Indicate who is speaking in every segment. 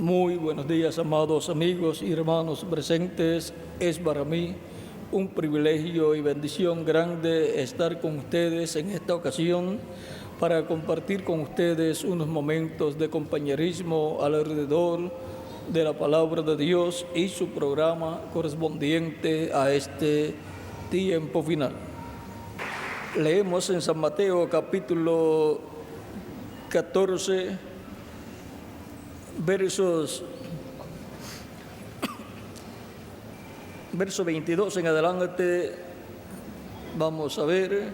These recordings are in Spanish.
Speaker 1: Muy buenos días, amados amigos y hermanos presentes. Es para mí un privilegio y bendición grande estar con ustedes en esta ocasión para compartir con ustedes unos momentos de compañerismo alrededor de la palabra de Dios y su programa correspondiente a este tiempo final. Leemos en San Mateo capítulo 14, verso 22 en adelante. Vamos a ver.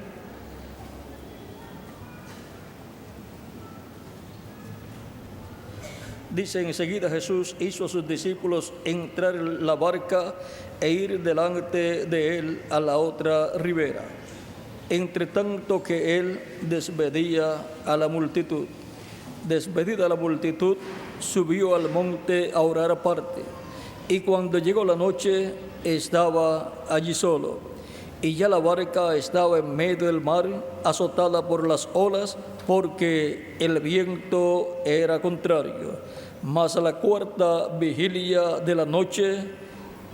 Speaker 1: Dice: enseguida Jesús hizo a sus discípulos entrar en la barca e ir delante de él a la otra ribera, entre tanto que él despedía a la multitud. Despedida la multitud, subió al monte a orar aparte, y cuando llegó la noche estaba allí solo, y ya la barca estaba en medio del mar, azotada por las olas, porque el viento era contrario. Mas a la cuarta vigilia de la noche,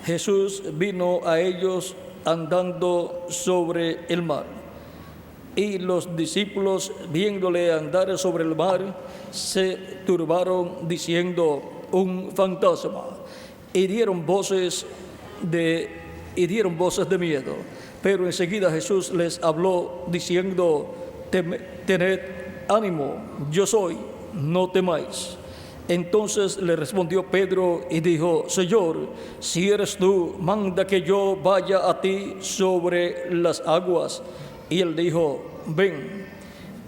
Speaker 1: Jesús vino a ellos andando sobre el mar. Y los discípulos, viéndole andar sobre el mar, se turbaron, diciendo: un fantasma, y dieron voces de miedo. Pero enseguida Jesús les habló, diciendo: tened ánimo, yo soy, no temáis. Entonces le respondió Pedro y dijo: Señor, si eres tú, manda que yo vaya a ti sobre las aguas. Y él dijo: ven.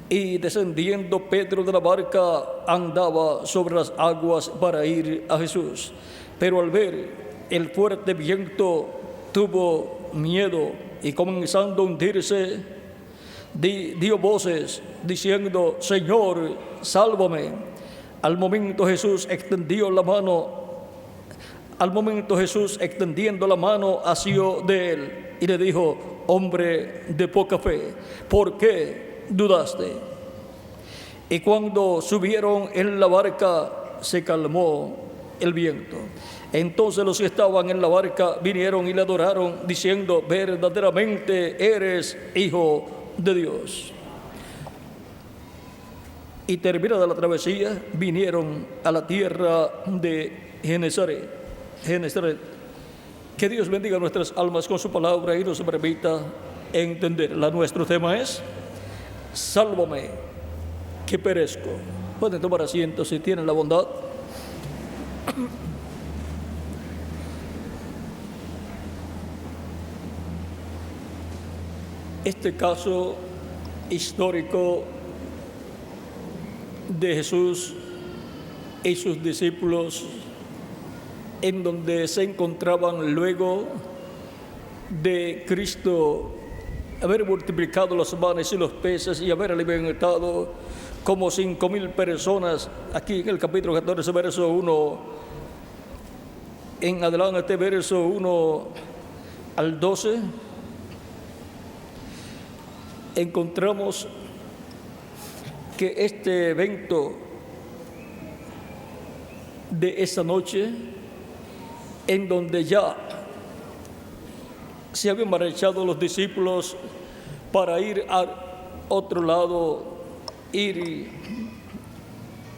Speaker 1: Y descendiendo Pedro de la barca, andaba sobre las aguas para ir a Jesús. Pero al ver el fuerte viento, tuvo miedo, y comenzando a hundirse, dio voces, diciendo: Señor, sálvame. Al momento Jesús extendiendo la mano, asió de él y le dijo: hombre de poca fe, ¿por qué dudaste? Y cuando subieron en la barca, se calmó el viento. Entonces los que estaban en la barca vinieron y le adoraron, diciendo: verdaderamente eres Hijo de Dios. Y terminada la travesía, vinieron a la tierra de Genesaret. Que Dios bendiga nuestras almas con su palabra y nos permita entenderla. Nuestro tema es: sálvame, que perezco. Pueden tomar asiento si tienen la bondad. Este caso histórico de Jesús y sus discípulos, en donde se encontraban luego de Cristo haber multiplicado los panes y los peces y haber alimentado como 5,000 personas. Aquí en el capítulo 14, verso 1 en adelante, verso 1 al 12, encontramos que este evento de esa noche, en donde ya se habían marchado los discípulos para ir a otro lado, ir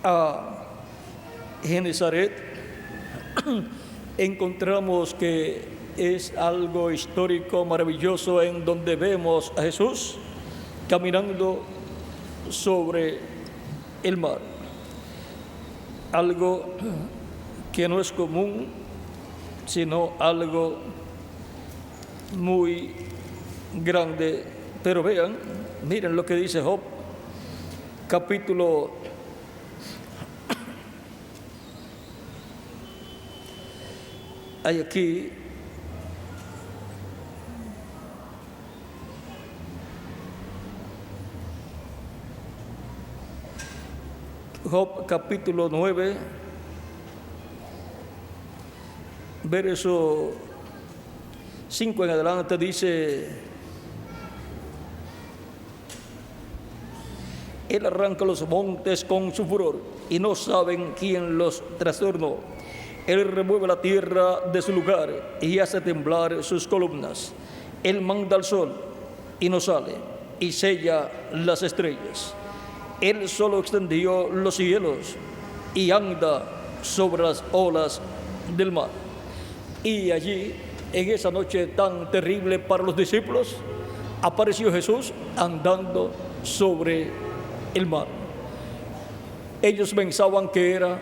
Speaker 1: a Genesaret, encontramos que es algo histórico, maravilloso, en donde vemos a Jesús caminando sobre el mar. Algo que no es común, sino algo muy grande. Pero miren lo que dice Job, capítulo 9, verso 5 en adelante, dice: Él arranca los montes con su furor y no saben quién los trastornó. Él remueve la tierra de su lugar y hace temblar sus columnas. Él manda al sol y no sale, y sella las estrellas. Él solo extendió los cielos y anda sobre las olas del mar. Y allí, en esa noche tan terrible para los discípulos, apareció Jesús andando sobre el mar. Ellos pensaban que era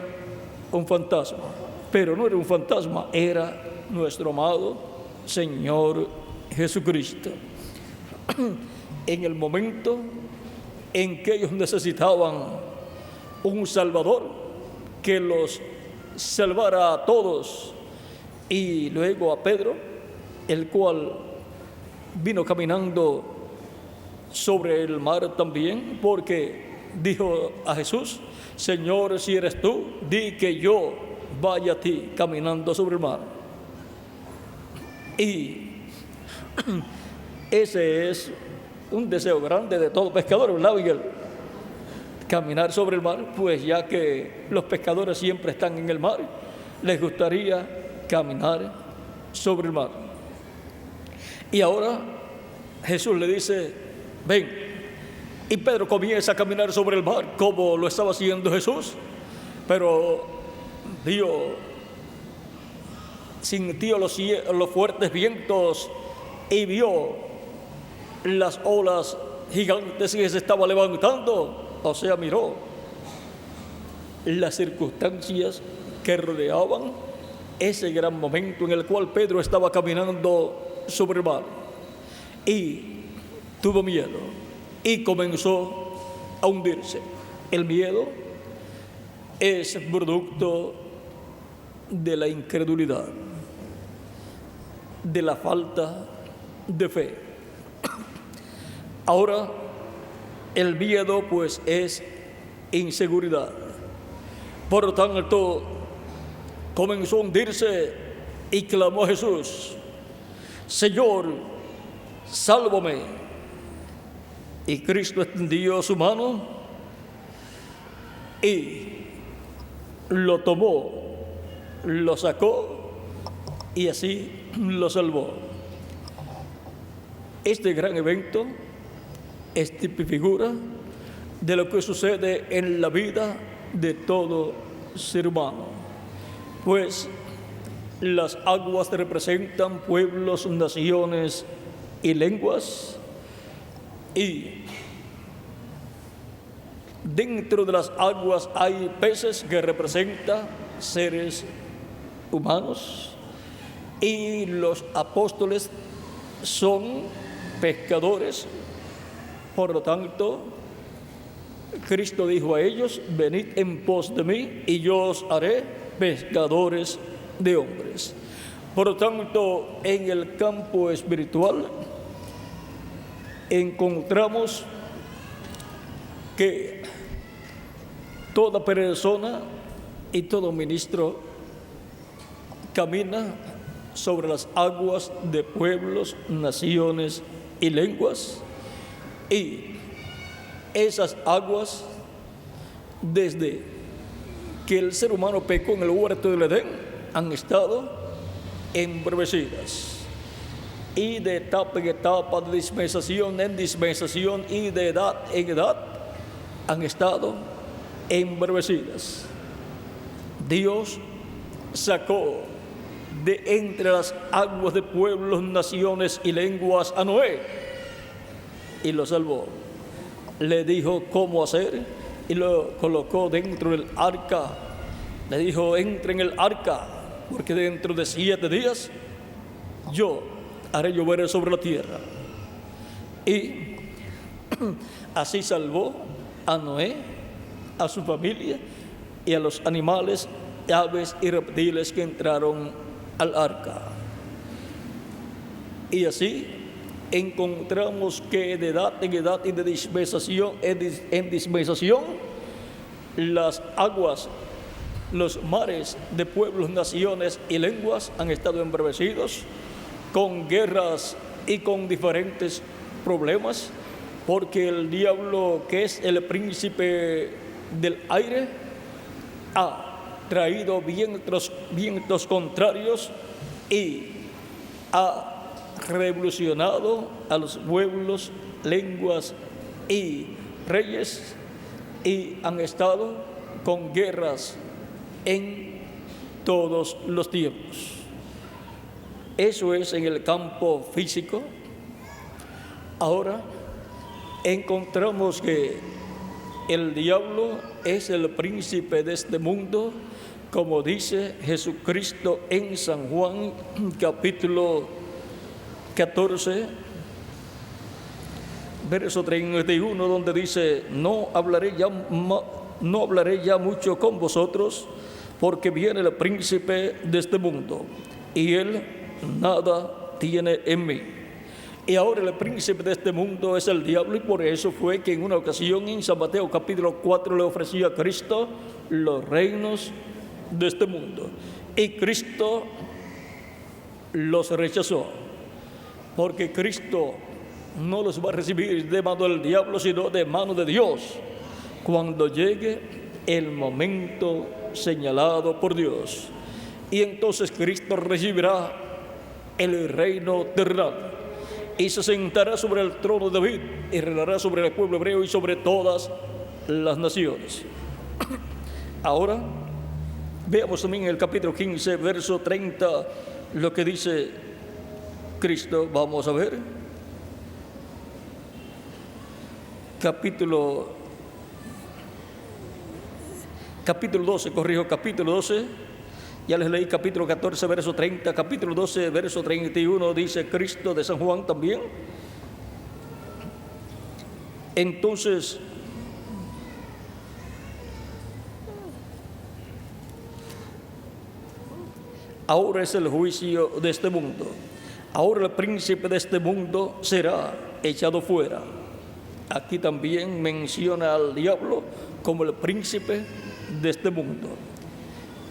Speaker 1: un fantasma, pero no era un fantasma, era nuestro amado Señor Jesucristo. En el momento en que ellos necesitaban un Salvador que los salvara a todos, y luego a Pedro, el cual vino caminando sobre el mar también, porque dijo a Jesús: Señor, si eres tú, di que yo vaya a ti caminando sobre el mar. Y ese es un deseo grande de todo pescador, ¿verdad, Miguel? Caminar sobre el mar, pues ya que los pescadores siempre están en el mar, les gustaría caminar sobre el mar. Y ahora Jesús le dice: ven. Y Pedro comienza a caminar sobre el mar como lo estaba haciendo Jesús, pero sintió los fuertes vientos y vio las olas gigantes que se estaban levantando. O sea, miró las circunstancias que rodeaban ese gran momento en el cual Pedro estaba caminando sobre el mar, y tuvo miedo y comenzó a hundirse. El miedo es producto de la incredulidad, de la falta de fe. Ahora, el miedo pues es inseguridad. Por lo tanto, comenzó a hundirse y clamó a Jesús: Señor, sálvame. Y Cristo extendió su mano y lo tomó, lo sacó y así lo salvó. Este gran evento es figura de lo que sucede en la vida de todo ser humano, pues las aguas representan pueblos, naciones y lenguas, y dentro de las aguas hay peces que representan seres humanos, y los apóstoles son pescadores. Por lo tanto, Cristo dijo a ellos: venid en pos de mí y yo os haré pescadores de hombres. Por lo tanto, en el campo espiritual encontramos que toda persona y todo ministro camina sobre las aguas de pueblos, naciones y lenguas, y esas aguas, desde que el ser humano pecó en el huerto del Edén, han estado embravecidas, y de etapa en etapa, de dispensación en dispensación y de edad en edad, han estado embravecidas. Dios sacó de entre las aguas de pueblos, naciones y lenguas a Noé y lo salvó. Le dijo cómo hacer y lo colocó dentro del arca. Le dijo: entre en el arca, porque dentro de 7 días yo haré llover sobre la tierra. Y así salvó a Noé, a su familia y a los animales, aves y reptiles que entraron al arca. Y así encontramos que de edad en edad y de dispensación en dispensación, las aguas, los mares de pueblos, naciones y lenguas han estado embravecidos con guerras y con diferentes problemas, porque el diablo, que es el príncipe del aire, ha traído vientos contrarios y ha revolucionado a los pueblos, lenguas y reyes, y han estado con guerras en todos los tiempos. Eso es en el campo físico. Ahora encontramos que el diablo es el príncipe de este mundo, como dice Jesucristo en San Juan capítulo 14, verso 31, donde dice: no hablaré ya mucho con vosotros, porque viene el príncipe de este mundo, y él nada tiene en mí. Y ahora el príncipe de este mundo es el diablo, y por eso fue que en una ocasión en San Mateo capítulo 4 le ofrecía a Cristo los reinos de este mundo, y Cristo los rechazó, porque Cristo no los va a recibir de mano del diablo, sino de mano de Dios, cuando llegue el momento señalado por Dios. Y entonces Cristo recibirá el reino terrenal y se sentará sobre el trono de David y reinará sobre el pueblo hebreo y sobre todas las naciones. Ahora veamos también el capítulo 15, verso 30, lo que dice Cristo. Vamos a ver. Capítulo 12, capítulo 12, ya les leí capítulo 14, verso 30, capítulo 12, verso 31, dice Cristo de San Juan también. Entonces, ahora es el juicio de este mundo. Ahora el príncipe de este mundo será echado fuera. Aquí también menciona al diablo como el príncipe de este mundo.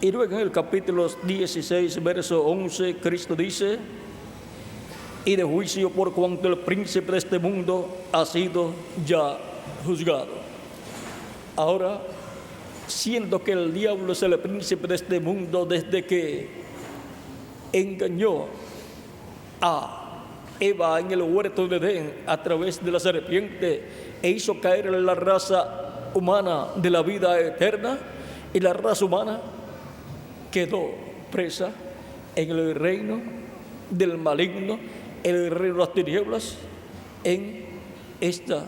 Speaker 1: Y luego en el capítulo 16, verso 11, Cristo dice: y de juicio por cuanto el príncipe de este mundo ha sido ya juzgado. Ahora, siendo que el diablo es el príncipe de este mundo desde que engañó a Eva en el huerto de Edén a través de la serpiente e hizo caer en la raza humana de la vida eterna, y la raza humana quedó presa en el reino del maligno, en el reino de las tinieblas, en esta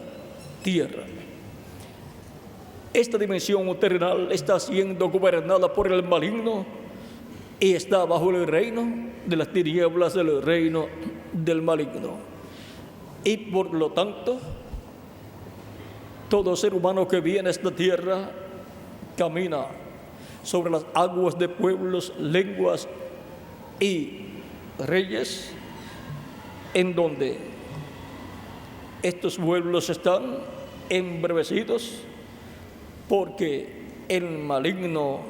Speaker 1: tierra. Esta dimensión terrenal está siendo gobernada por el maligno y está bajo el reino de las tinieblas, del reino del maligno. Y por lo tanto, todo ser humano que viene a esta tierra camina sobre las aguas de pueblos, lenguas y reyes, en donde estos pueblos están embravecidos porque el maligno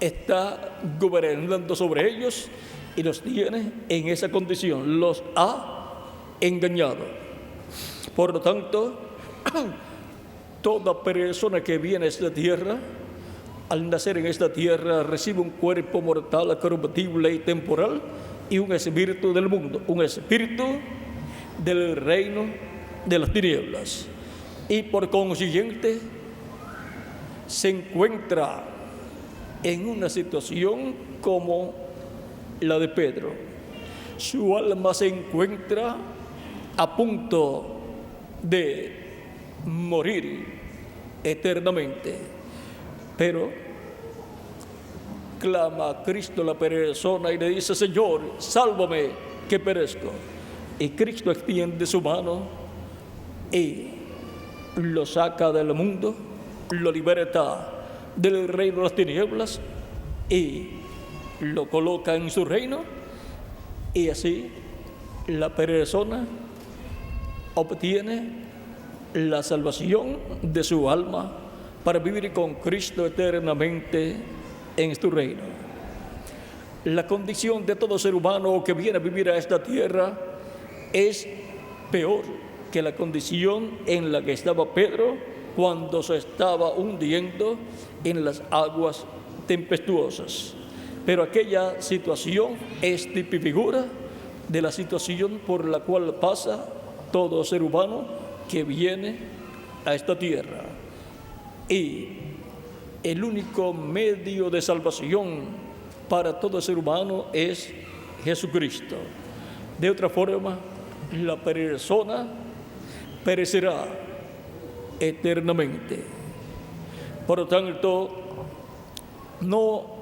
Speaker 1: está gobernando sobre ellos y los tiene en esa condición, los ha engañado. Por lo tanto, toda persona que viene a esta tierra, al nacer en esta tierra, recibe un cuerpo mortal, corruptible y temporal, y un espíritu del mundo, un espíritu del reino de las tinieblas. Y por consiguiente, se encuentra en una situación como la de Pedro. Su alma se encuentra a punto de morir eternamente, pero clama a Cristo la persona y le dice: Señor, sálvame que perezco. Y Cristo extiende su mano y lo saca del mundo, lo liberta del reino de las tinieblas y lo coloca en su reino, y así la persona obtiene la salvación de su alma para vivir con Cristo eternamente en su reino. La condición de todo ser humano que viene a vivir a esta tierra es peor que la condición en la que estaba Pedro cuando se estaba hundiendo en las aguas tempestuosas. Pero aquella situación es figura de la situación por la cual pasa todo ser humano que viene a esta tierra. Y el único medio de salvación para todo ser humano es Jesucristo. De otra forma, la persona perecerá eternamente. Por lo tanto, no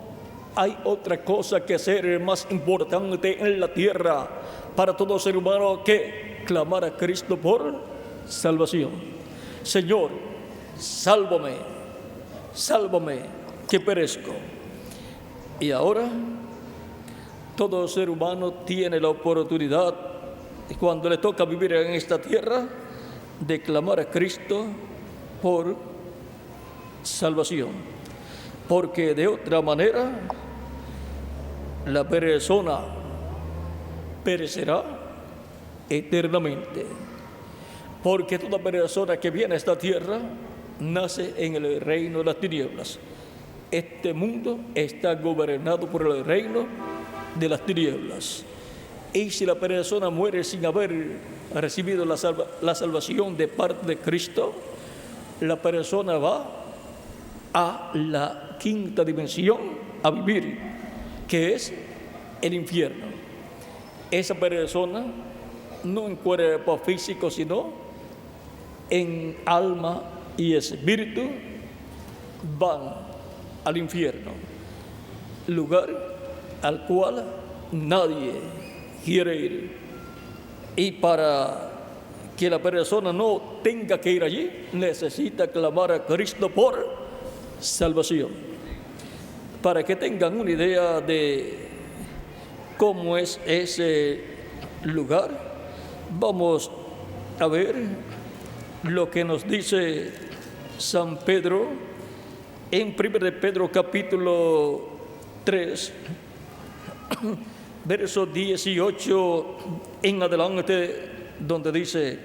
Speaker 1: hay otra cosa que hacer más importante en la tierra para todo ser humano que clamar a Cristo por salvación. Señor, sálvame, sálvame, que perezco. Y ahora, todo ser humano tiene la oportunidad, cuando le toca vivir en esta tierra, de clamar a Cristo por salvación. Porque de otra manera, la persona perecerá eternamente. Porque toda persona que viene a esta tierra nace en el reino de las tinieblas. Este mundo está gobernado por el reino de las tinieblas. Y si la persona muere sin haber recibido la salvación de parte de Cristo, la persona va a la quinta dimensión a vivir, que es el infierno. Esa persona, no en cuerpo físico, sino en alma y espíritu, van al infierno, lugar al cual nadie quiere ir. Y para que la persona no tenga que ir allí, necesita clamar a Cristo por salvación. Para que tengan una idea de cómo es ese lugar, vamos a ver lo que nos dice San Pedro en 1 de Pedro capítulo 3, verso 18 en adelante, donde dice: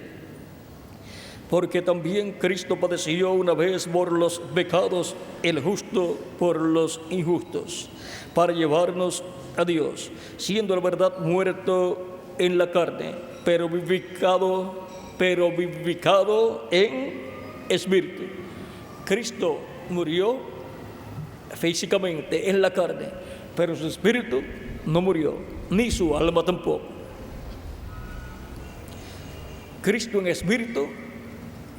Speaker 1: porque también Cristo padeció una vez por los pecados, el justo por los injustos, para llevarnos a Dios, siendo la verdad muerto en la carne, pero vivificado en espíritu. Cristo murió físicamente en la carne, pero su espíritu no murió, ni su alma tampoco. Cristo en espíritu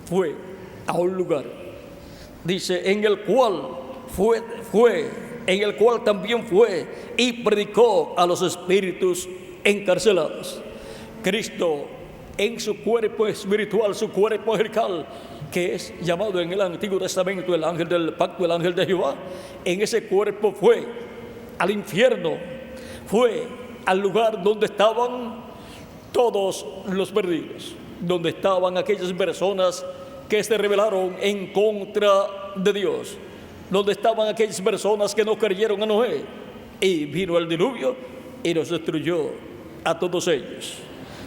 Speaker 1: fue a un lugar, dice, en el cual también fue y predicó a los espíritus encarcelados. Cristo en su cuerpo espiritual, su cuerpo angelical, que es llamado en el Antiguo Testamento el ángel del pacto, el ángel de Jehová, en ese cuerpo fue al infierno, fue al lugar donde estaban todos los perdidos, donde estaban aquellas personas que se rebelaron en contra de Dios, donde estaban aquellas personas que no creyeron a Noé, y vino el diluvio y los destruyó a todos ellos.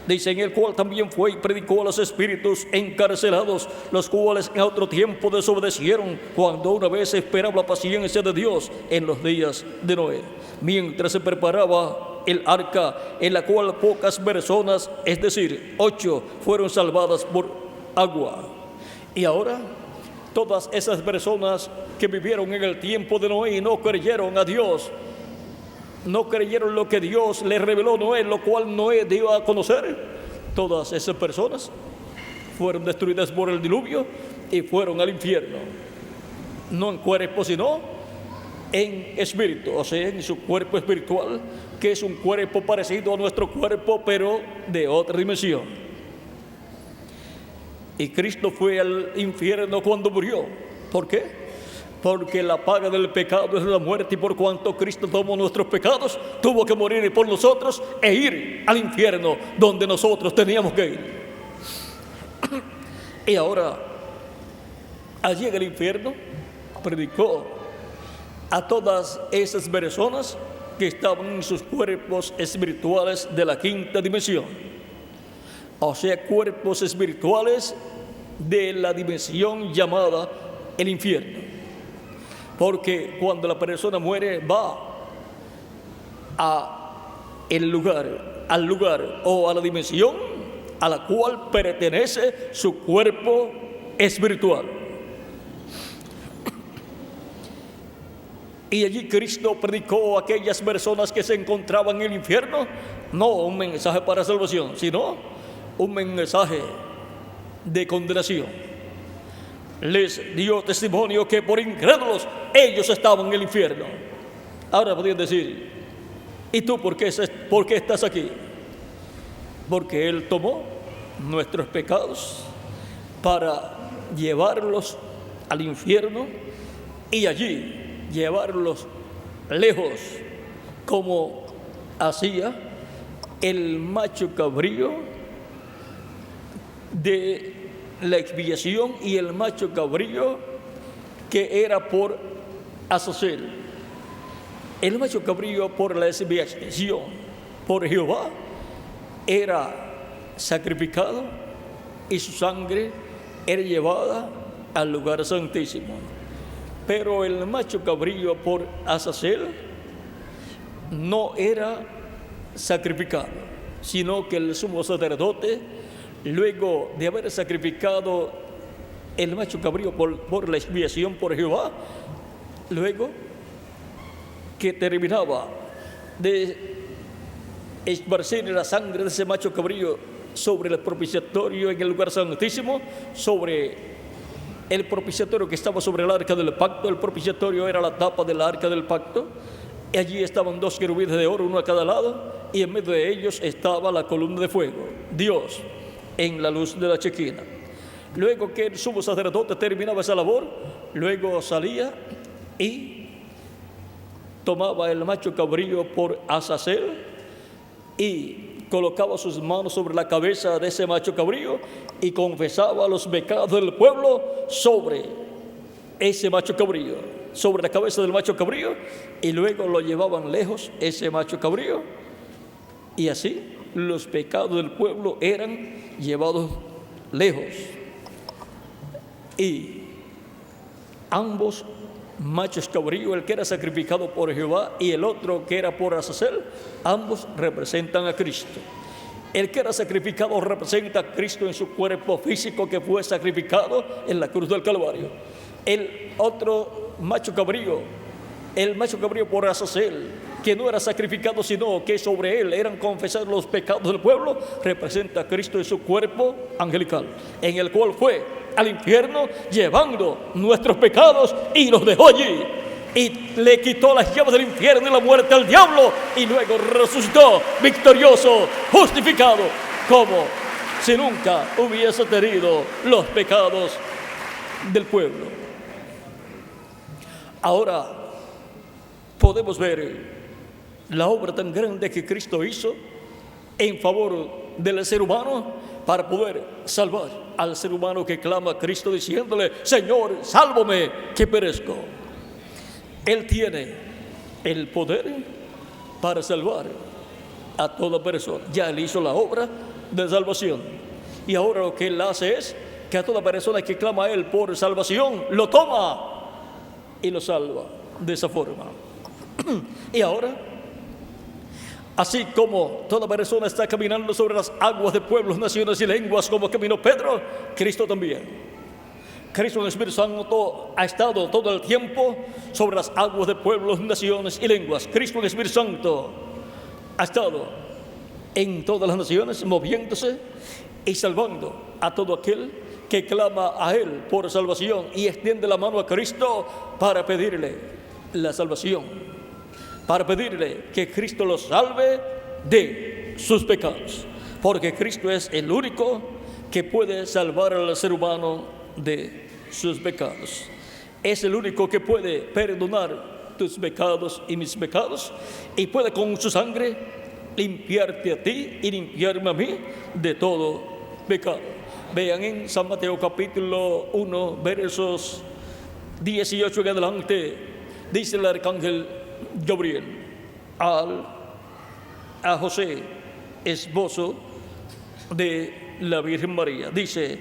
Speaker 1: Dice, en el cual también fue y predicó a los espíritus encarcelados, los cuales en otro tiempo desobedecieron, cuando una vez esperaba la paciencia de Dios en los días de Noé, mientras se preparaba el arca, en la cual pocas personas, es decir, 8, fueron salvadas por agua. Y ahora, todas esas personas que vivieron en el tiempo de Noé y no creyeron a Dios, no creyeron lo que Dios les reveló a Noé, lo cual Noé dio a conocer, todas esas personas fueron destruidas por el diluvio y fueron al infierno, no en cuerpo sino en espíritu, o sea, en su cuerpo espiritual, que es un cuerpo parecido a nuestro cuerpo, pero de otra dimensión. Y Cristo fue al infierno cuando murió. ¿Por qué? Porque la paga del pecado es la muerte, y por cuanto Cristo tomó nuestros pecados, tuvo que morir por nosotros e ir al infierno donde nosotros teníamos que ir. Y ahora, allí en el infierno, predicó a todas esas personas que estaban en sus cuerpos espirituales de la quinta dimensión. O sea, cuerpos espirituales de la dimensión llamada el infierno. Porque cuando la persona muere va al lugar o a la dimensión a la cual pertenece su cuerpo espiritual. Y allí Cristo predicó a aquellas personas que se encontraban en el infierno, no un mensaje para salvación, sino un mensaje de condenación. Les dio testimonio que por incrédulos ellos estaban en el infierno. Ahora podrían decir, ¿y tú por qué estás aquí? Porque Él tomó nuestros pecados para llevarlos al infierno y allí llevarlos lejos, como hacía el macho cabrío de la expiación y el macho cabrío que era por Azazel. El macho cabrío por la expiación por Jehová era sacrificado y su sangre era llevada al lugar santísimo. Pero el macho cabrío por Azazel no era sacrificado, sino que el sumo sacerdote, luego de haber sacrificado el macho cabrío por la expiación por Jehová, luego que terminaba de esparcir la sangre de ese macho cabrío sobre el propiciatorio en el lugar santísimo, sobre el propiciatorio que estaba sobre el arca del pacto. El propiciatorio era la tapa del arca del pacto, y allí estaban 2 querubines de oro, uno a cada lado, y en medio de ellos estaba la columna de fuego, Dios en la luz de la chequina. Luego que el sumo sacerdote terminaba esa labor, luego salía y tomaba el macho cabrío por Azazel y colocaba sus manos sobre la cabeza de ese macho cabrío y confesaba los pecados del pueblo sobre ese macho cabrío, sobre la cabeza del macho cabrío, y luego lo llevaban lejos ese macho cabrío, y así los pecados del pueblo eran llevados lejos. Y ambos machos cabrío, el que era sacrificado por Jehová y el otro que era por Azazel, ambos representan a Cristo. El que era sacrificado representa a Cristo en su cuerpo físico que fue sacrificado en la cruz del Calvario. El otro macho cabrío, el macho cabrío por Azazel, que no era sacrificado, sino que sobre él eran confesados los pecados del pueblo, representa a Cristo en su cuerpo angelical, en el cual fue al infierno llevando nuestros pecados y los dejó allí, y le quitó las llaves del infierno y la muerte al diablo, y luego resucitó victorioso, justificado, como si nunca hubiese tenido los pecados del pueblo. Ahora podemos ver la obra tan grande que Cristo hizo en favor del ser humano para poder salvar al ser humano que clama a Cristo diciéndole: Señor, sálvame que perezco. Él tiene el poder para salvar a toda persona. Ya Él hizo la obra de salvación, y ahora lo que Él hace es que a toda persona que clama a Él por salvación, lo toma y lo salva de esa forma. Y ahora, así como toda persona está caminando sobre las aguas de pueblos, naciones y lenguas como caminó Pedro, Cristo también. Cristo en el Espíritu Santo ha estado todo el tiempo sobre las aguas de pueblos, naciones y lenguas. Cristo en el Espíritu Santo ha estado en todas las naciones, moviéndose y salvando a todo aquel que clama a Él por salvación y extiende la mano a Cristo para pedirle la salvación, para pedirle que Cristo los salve de sus pecados, porque Cristo es el único que puede salvar al ser humano de sus pecados. Es el único que puede perdonar tus pecados y mis pecados, y puede con su sangre limpiarte a ti y limpiarme a mí de todo pecado. Vean en San Mateo capítulo 1, versos 18 en adelante, dice el arcángel Gabriel a José, esposo de la Virgen María, dice: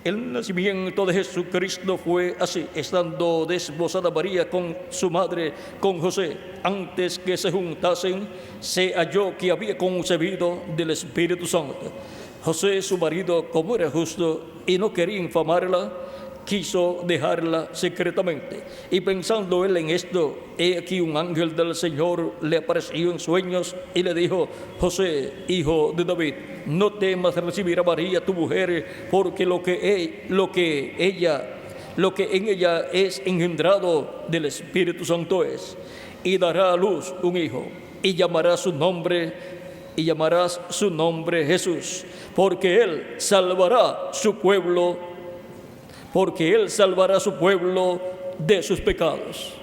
Speaker 1: El nacimiento de Jesucristo fue así: estando desposada María con su madre, con José, antes que se juntasen, se halló que había concebido del Espíritu Santo. José, su marido, como era justo y no quería infamarla, quiso dejarla secretamente. Y pensando él en esto, he aquí un ángel del Señor le apareció en sueños y le dijo: José, hijo de David, no temas recibir a María tu mujer, porque lo que en ella es engendrado del Espíritu Santo es, y dará a luz un hijo, y llamarás su nombre Jesús, porque él salvará su pueblo de sus pecados.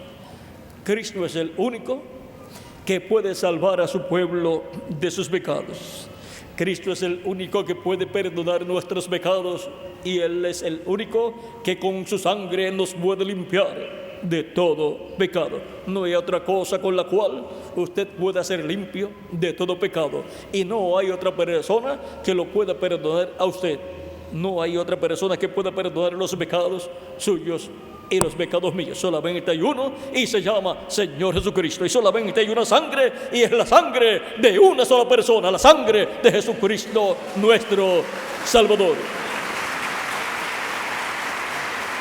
Speaker 1: Cristo es el único que puede salvar a su pueblo de sus pecados. Cristo es el único que puede perdonar nuestros pecados, y Él es el único que con su sangre nos puede limpiar de todo pecado. No hay otra cosa con la cual usted pueda ser limpio de todo pecado, y no hay otra persona que lo pueda perdonar a usted. No hay otra persona que pueda perdonar los pecados suyos y los pecados míos. Solamente hay uno, y se llama Señor Jesucristo. Y solamente hay una sangre, y es la sangre de una sola persona, la sangre de Jesucristo, nuestro Salvador.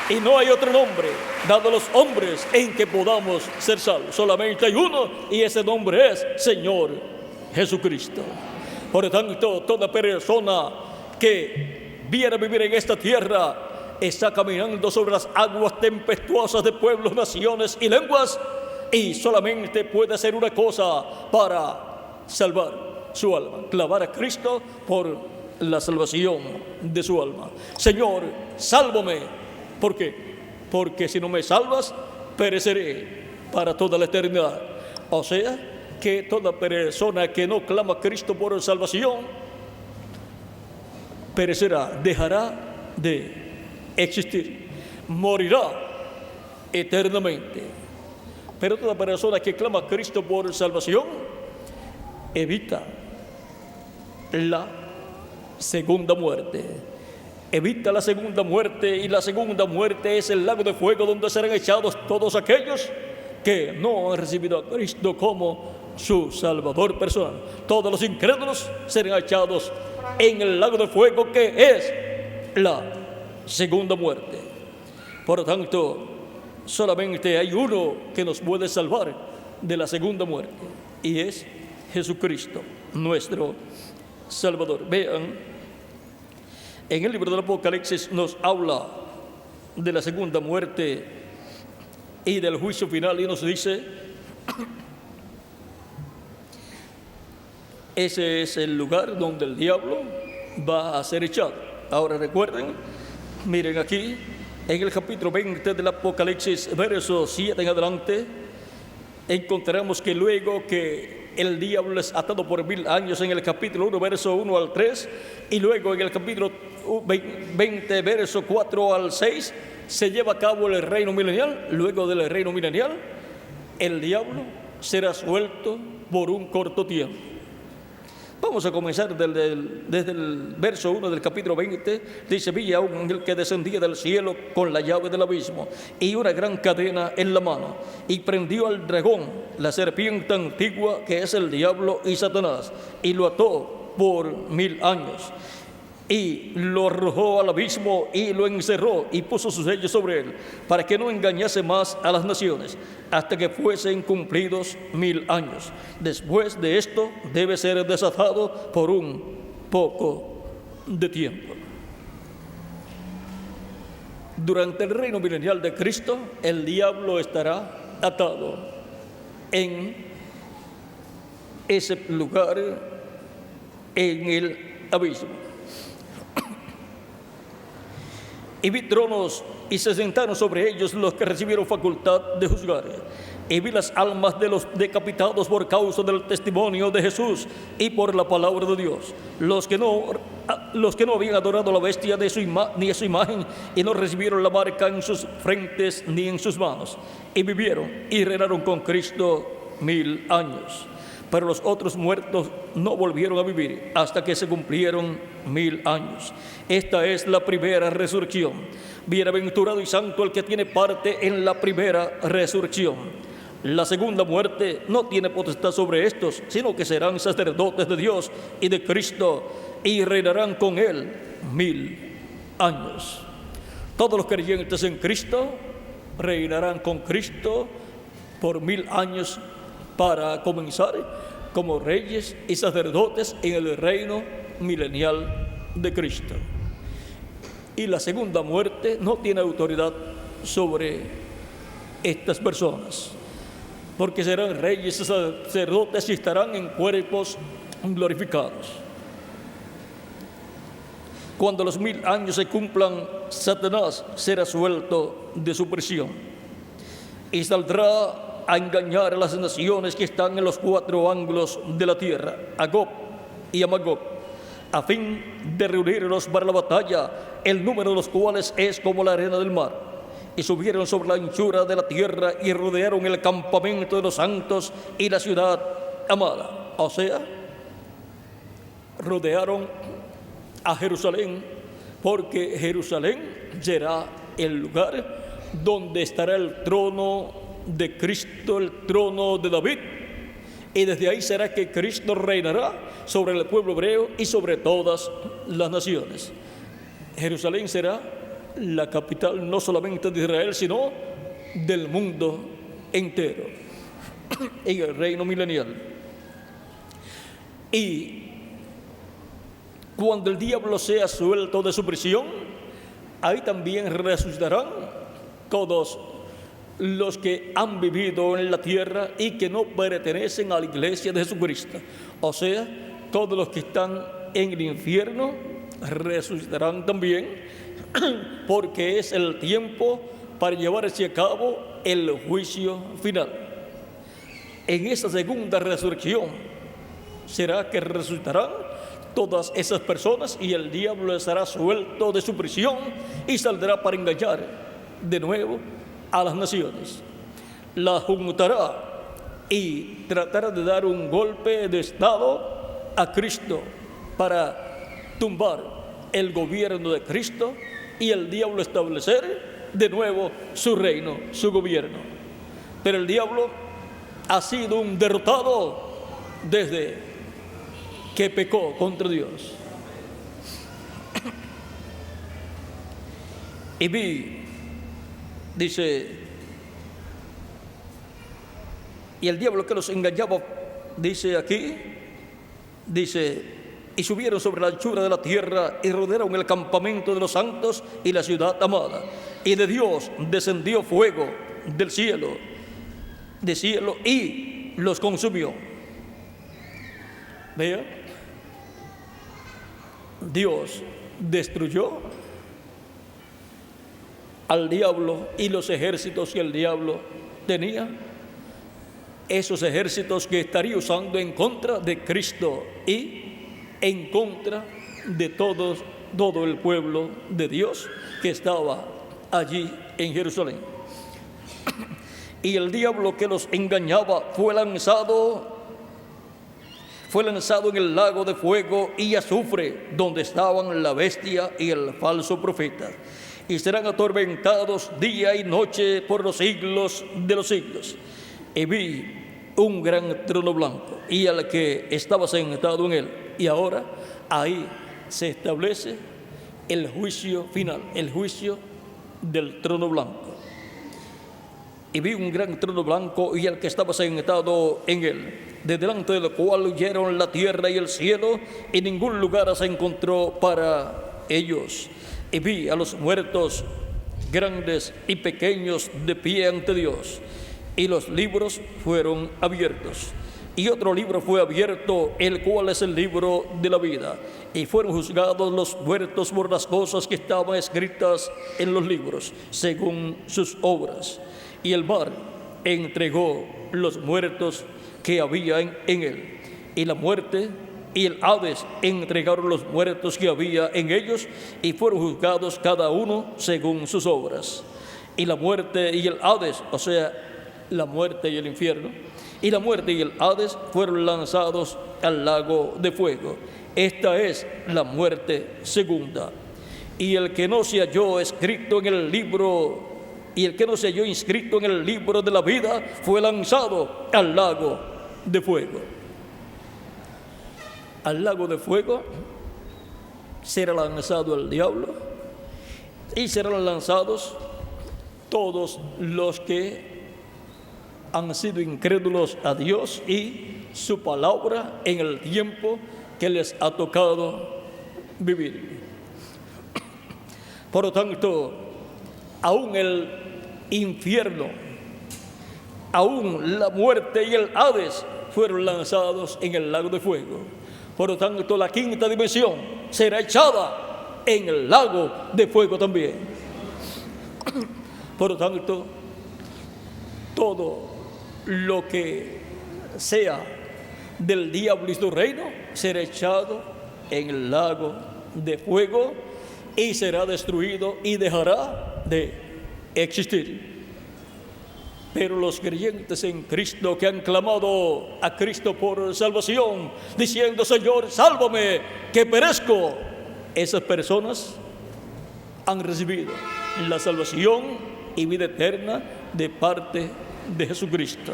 Speaker 1: Y no hay otro nombre dado a los hombres en que podamos ser salvos. Solamente hay uno, y ese nombre es Señor Jesucristo. Por lo tanto, toda persona que viene a vivir en esta tierra está caminando sobre las aguas tempestuosas de pueblos, naciones y lenguas, y solamente puede hacer una cosa para salvar su alma: clavar a Cristo por la salvación de su alma. Señor, sálvame. ¿Por qué? Porque si no me salvas, pereceré para toda la eternidad. O sea, que toda persona que no clama a Cristo por salvación perecerá, dejará de existir, morirá eternamente. Pero toda persona que clama a Cristo por salvación evita la segunda muerte. Evita la segunda muerte, y la segunda muerte es el lago de fuego donde serán echados todos aquellos que no han recibido a Cristo como su Salvador personal. Todos los incrédulos serán echados en el lago de fuego, que es la segunda muerte. Por lo tanto, solamente hay uno que nos puede salvar de la segunda muerte, y es Jesucristo, nuestro Salvador. Vean, en el libro del Apocalipsis nos habla de la segunda muerte y del juicio final, y nos dice: ese es el lugar donde el diablo va a ser echado. Ahora recuerden, miren aquí, en el capítulo 20 del Apocalipsis, verso 7 en adelante, encontramos que luego que el diablo es atado por 1000 años, en el capítulo 1, verso 1 al 3, y luego en el capítulo 20, verso 4 al 6, se lleva a cabo el reino milenial. Luego del reino milenial, el diablo será suelto por un corto tiempo. Vamos a comenzar desde el verso 1 del capítulo 20. Dice: vi a un ángel que descendía del cielo con la llave del abismo y una gran cadena en la mano, y prendió al dragón, la serpiente antigua, que es el diablo y Satanás, y lo ató por 1000 años, y lo arrojó al abismo y lo encerró, y puso sus sellos sobre él, para que no engañase más a las naciones, hasta que fuesen cumplidos 1000 años. Después de esto debe ser desatado por un poco de tiempo. Durante el reino milenial de Cristo, el diablo estará atado en ese lugar, en el abismo. Y vi tronos, y se sentaron sobre ellos los que recibieron facultad de juzgar. Y vi las almas de los decapitados por causa del testimonio de Jesús y por la palabra de Dios, los que no habían adorado a la bestia ni a su imagen, y no recibieron la marca en sus frentes ni en sus manos, y vivieron y reinaron con Cristo 1000 años. pero los otros muertos no volvieron a vivir hasta que se cumplieron 1000 años. Esta es la primera resurrección. Bienaventurado y santo el que tiene parte en la primera resurrección. La segunda muerte no tiene potestad sobre estos, sino que serán sacerdotes de Dios y de Cristo y reinarán con Él 1000 años. Todos los creyentes en Cristo reinarán con Cristo por 1000 años para comenzar como reyes y sacerdotes en el reino milenial de Cristo. Y la segunda muerte no tiene autoridad sobre estas personas, porque serán reyes y sacerdotes y estarán en cuerpos glorificados. Cuando los 1000 años se cumplan, Satanás será suelto de su prisión y saldrá a engañar a las naciones que están en los 4 ángulos de la tierra, a Gog y a Magog, a fin de reunirlos para la batalla, el número de los cuales es como la arena del mar. Y subieron sobre la anchura de la tierra y rodearon el campamento de los santos y la ciudad amada. O sea, rodearon a Jerusalén, porque Jerusalén será el lugar donde estará el trono de Cristo, el trono de David, y desde ahí será que Cristo reinará sobre el pueblo hebreo y sobre todas las naciones. Jerusalén será la capital no solamente de Israel, sino del mundo entero, en el reino milenial. Y cuando el diablo sea suelto de su prisión, ahí también resucitarán todos los que han vivido en la tierra y que no pertenecen a la iglesia de Jesucristo. O sea, todos los que están en el infierno resucitarán también, porque es el tiempo para llevarse a cabo el juicio final. En esa segunda resurrección será que resucitarán todas esas personas y el diablo estará suelto de su prisión y saldrá para engañar de nuevo a las naciones. Las juntará y tratará de dar un golpe de estado a Cristo para tumbar el gobierno de Cristo y el diablo establecer de nuevo su reino, su gobierno. Pero el diablo ha sido un derrotado desde que pecó contra Dios. Y vi, dice, y el diablo que los engañaba, dice aquí, dice, y subieron sobre la anchura de la tierra y rodearon el campamento de los santos y la ciudad amada. Y de Dios descendió fuego del cielo y los consumió. Vea, Dios destruyó al diablo y los ejércitos que el diablo tenía, esos ejércitos que estaría usando en contra de Cristo y en contra de todo el pueblo de Dios que estaba allí en Jerusalén. Y el diablo que los engañaba fue lanzado en el lago de fuego y azufre, donde estaban la bestia y el falso profeta, y serán atormentados día y noche por los siglos de los siglos. Y vi un gran trono blanco y al que estaba sentado en él, y ahora ahí se establece el juicio final, el juicio del trono blanco. Y vi un gran trono blanco y al que estaba sentado en él, de delante del cual huyeron la tierra y el cielo, y ningún lugar se encontró para ellos. Y vi a los muertos, grandes y pequeños, de pie ante Dios, y los libros fueron abiertos. Y otro libro fue abierto, el cual es el libro de la vida. Y fueron juzgados los muertos por las cosas que estaban escritas en los libros, según sus obras. Y el mar entregó los muertos que había en él. Y la muerte y el Hades entregaron los muertos que había en ellos, y fueron juzgados cada uno según sus obras. Y la muerte y el Hades, o sea, la muerte y el infierno, y la muerte y el Hades fueron lanzados al lago de fuego. Esta es la muerte segunda. Y el que no se halló escrito en el libro, y el que no se halló inscrito en el libro de la vida, fue lanzado al lago de fuego. Al lago de fuego será lanzado el diablo, y serán lanzados todos los que han sido incrédulos a Dios y su palabra en el tiempo que les ha tocado vivir. Por lo tanto, aún el infierno, aún la muerte y el Hades fueron lanzados en el lago de fuego. Por lo tanto, la quinta dimensión será echada en el lago de fuego también. Por lo tanto, todo lo que sea del diablo y su reino será echado en el lago de fuego y será destruido y dejará de existir. Pero los creyentes en Cristo que han clamado a Cristo por salvación, diciendo: Señor, sálvame, que perezco, esas personas han recibido la salvación y vida eterna de parte de Jesucristo.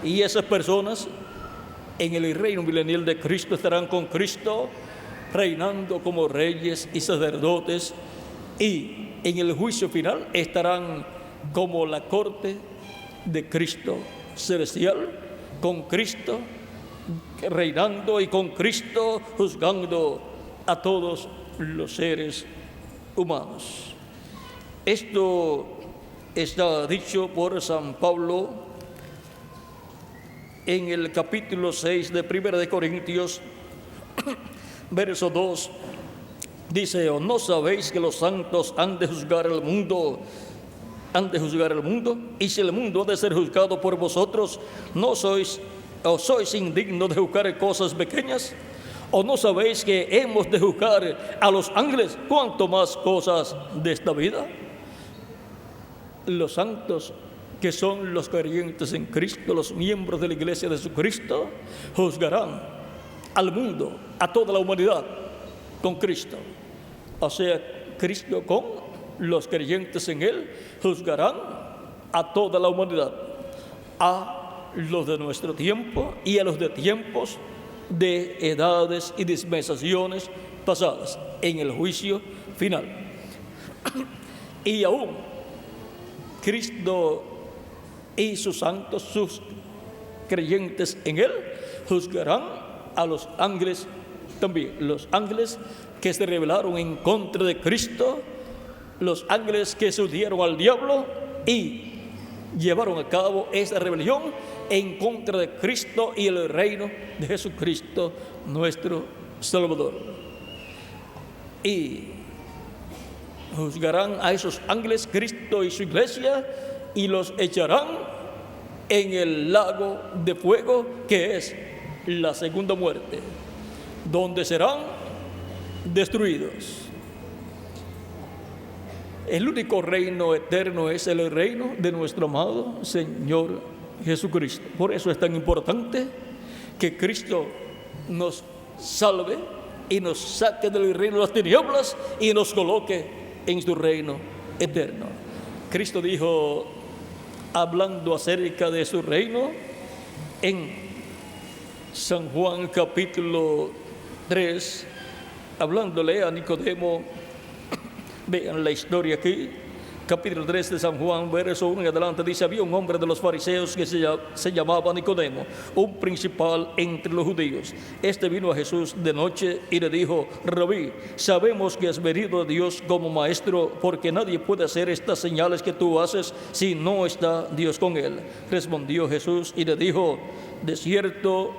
Speaker 1: Y esas personas en el reino milenial de Cristo estarán con Cristo, reinando como reyes y sacerdotes, y en el juicio final estarán como la corte de Cristo celestial, con Cristo reinando y con Cristo juzgando a todos los seres humanos. Esto está dicho por San Pablo en el capítulo 6 de 1 de Corintios, verso 2. Dice: ¿o no sabéis que los santos han de juzgar el mundo? Y si el mundo ha de ser juzgado por vosotros, ¿no sois indignos de juzgar cosas pequeñas? ¿O no sabéis que hemos de juzgar a los ángeles, cuanto más cosas de esta vida? Los santos, que son los creyentes en Cristo, los miembros de la iglesia de Jesucristo, juzgarán al mundo, a toda la humanidad, con Cristo. O sea, Cristo con los creyentes en Él juzgarán a toda la humanidad, a los de nuestro tiempo y a los de tiempos de edades y dispensaciones pasadas, en el juicio final. Y aún Cristo y sus santos, sus creyentes en Él, juzgarán a los ángeles también. Los ángeles que se rebelaron en contra de Cristo, los ángeles que se unieron al diablo y llevaron a cabo esa rebelión en contra de Cristo y el reino de Jesucristo, nuestro Salvador. Y juzgarán a esos ángeles, Cristo y su iglesia, y los echarán en el lago de fuego, que es la segunda muerte, donde serán destruidos. El único reino eterno es el reino de nuestro amado Señor Jesucristo. Por eso es tan importante que Cristo nos salve y nos saque del reino de las tinieblas y nos coloque en su reino eterno. Cristo dijo, hablando acerca de su reino, en San Juan capítulo 3, hablándole a Nicodemo. Vean la historia aquí, capítulo 3 de San Juan, verso 1 en adelante, dice: había un hombre de los fariseos que se llamaba Nicodemo, un principal entre los judíos. Este vino a Jesús de noche y le dijo: Rabí, sabemos que has venido de Dios como maestro, porque nadie puede hacer estas señales que tú haces si no está Dios con él. Respondió Jesús y le dijo: de cierto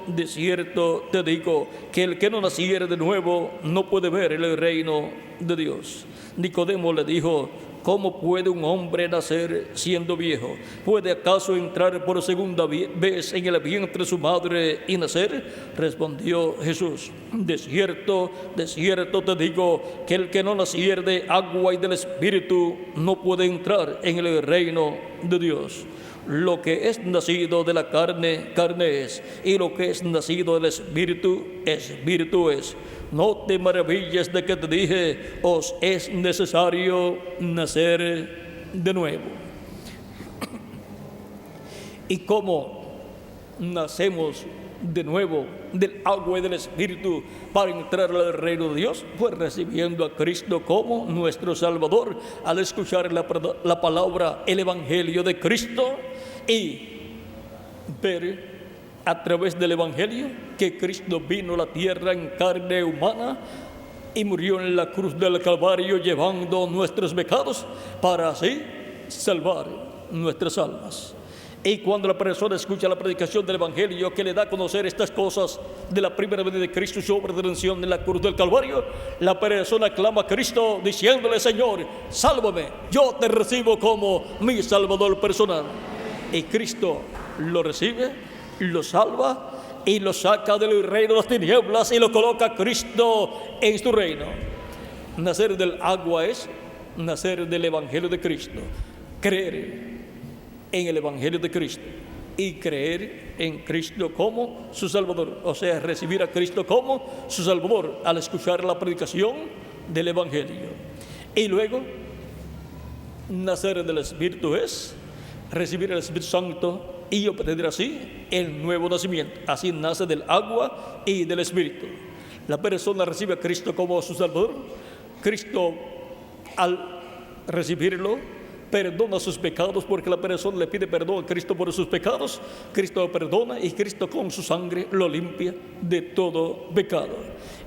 Speaker 1: te digo, que el que no naciere de nuevo no puede ver el reino de Dios. Nicodemo le dijo: ¿cómo puede un hombre nacer siendo viejo? ¿Puede acaso entrar por segunda vez en el vientre de su madre y nacer? Respondió Jesús: de cierto te digo, que el que no naciere de agua y del Espíritu no puede entrar en el reino de Dios. lo que es nacido de la carne, carne es, y lo que es nacido del Espíritu, Espíritu es. No te maravilles de que te dije, os es necesario nacer de nuevo. ¿Y cómo nacemos de nuevo del agua y del Espíritu para entrar al reino de Dios? Pues recibiendo a Cristo como nuestro Salvador, al escuchar la palabra, el Evangelio de Cristo, y ver a través del Evangelio que Cristo vino a la tierra en carne humana y murió en la cruz del Calvario llevando nuestros pecados para así salvar nuestras almas. Y cuando la persona escucha la predicación del Evangelio que le da a conocer estas cosas de la primera venida de Cristo, su obra de redención en la cruz del Calvario, la persona clama a Cristo diciéndole: Señor, sálvame, yo te recibo como mi Salvador personal. Y Cristo lo recibe, lo salva y lo saca del reino de las tinieblas y lo coloca a Cristo en su reino. Nacer del agua es nacer del Evangelio de Cristo, creer en el Evangelio de Cristo y creer en Cristo como su Salvador, o sea, recibir a Cristo como su Salvador al escuchar la predicación del Evangelio. Y luego, nacer del Espíritu es recibir el Espíritu Santo y obtener así el nuevo nacimiento. Así nace del agua y del Espíritu. La persona recibe a Cristo como su Salvador. Cristo, al recibirlo, perdona sus pecados, porque la persona le pide perdón a Cristo por sus pecados. Cristo lo perdona y Cristo con su sangre lo limpia de todo pecado.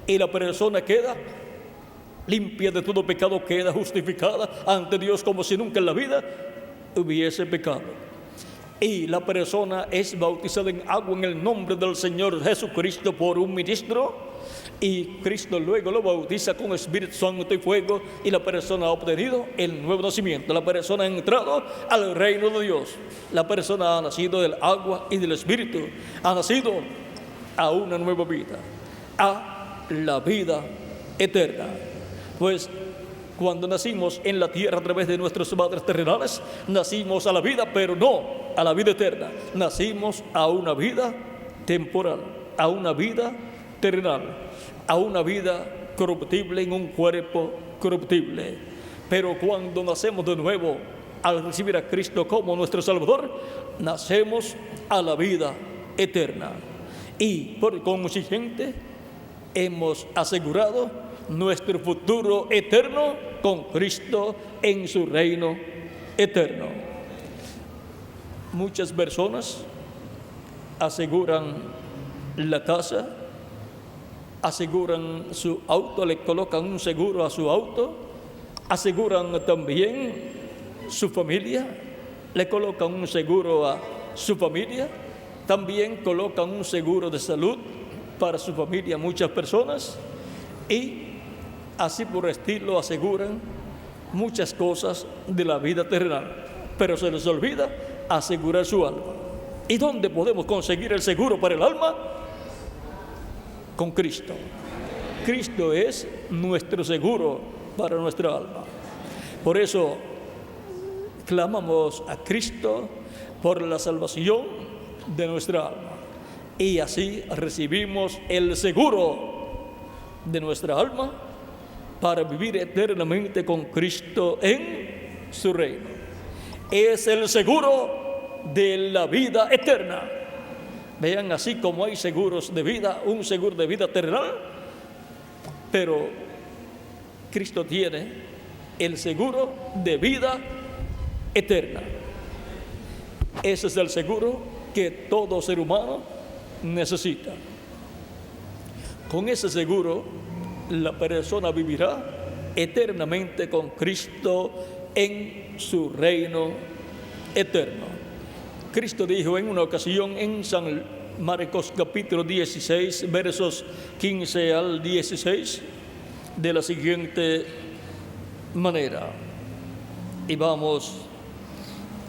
Speaker 1: Y la persona queda limpia de todo pecado, queda justificada ante Dios como si nunca en la vida hubiese pecado. Y la persona es bautizada en agua en el nombre del Señor Jesucristo por un ministro, y Cristo luego lo bautiza con Espíritu Santo y fuego, y la persona ha obtenido el nuevo nacimiento. La persona ha entrado al reino de Dios. La persona ha nacido del agua y del Espíritu, ha nacido a una nueva vida, a la vida eterna. Pues cuando nacimos en la tierra a través de nuestros padres terrenales, nacimos a la vida, pero no a la vida eterna. Nacimos a una vida temporal, a una vida terrenal, a una vida corruptible en un cuerpo corruptible. Pero cuando nacemos de nuevo, al recibir a Cristo como nuestro Salvador, nacemos a la vida eterna. Y por consiguiente, hemos asegurado nuestro futuro eterno con Cristo en su reino eterno. Muchas personas aseguran la casa, aseguran su auto, le colocan un seguro a su auto, aseguran también su familia, le colocan un seguro a su familia, también colocan un seguro de salud para su familia muchas personas, y así por estilo aseguran muchas cosas de la vida terrenal, pero se les olvida asegurar su alma. ¿Y dónde podemos conseguir el seguro para el alma? Con Cristo. Cristo es nuestro seguro para nuestra alma. Por eso clamamos a Cristo por la salvación de nuestra alma, y así recibimos el seguro de nuestra alma para vivir eternamente con Cristo en su reino. Es el seguro de la vida eterna. Vean, así como hay seguros de vida, un seguro de vida terrenal, pero Cristo tiene el seguro de vida eterna. Ese es el seguro que todo ser humano necesita. Con ese seguro, la persona vivirá eternamente con Cristo en su reino eterno. Cristo dijo en una ocasión en San Marcos capítulo 16, versos 15 al 16, de la siguiente manera. Y vamos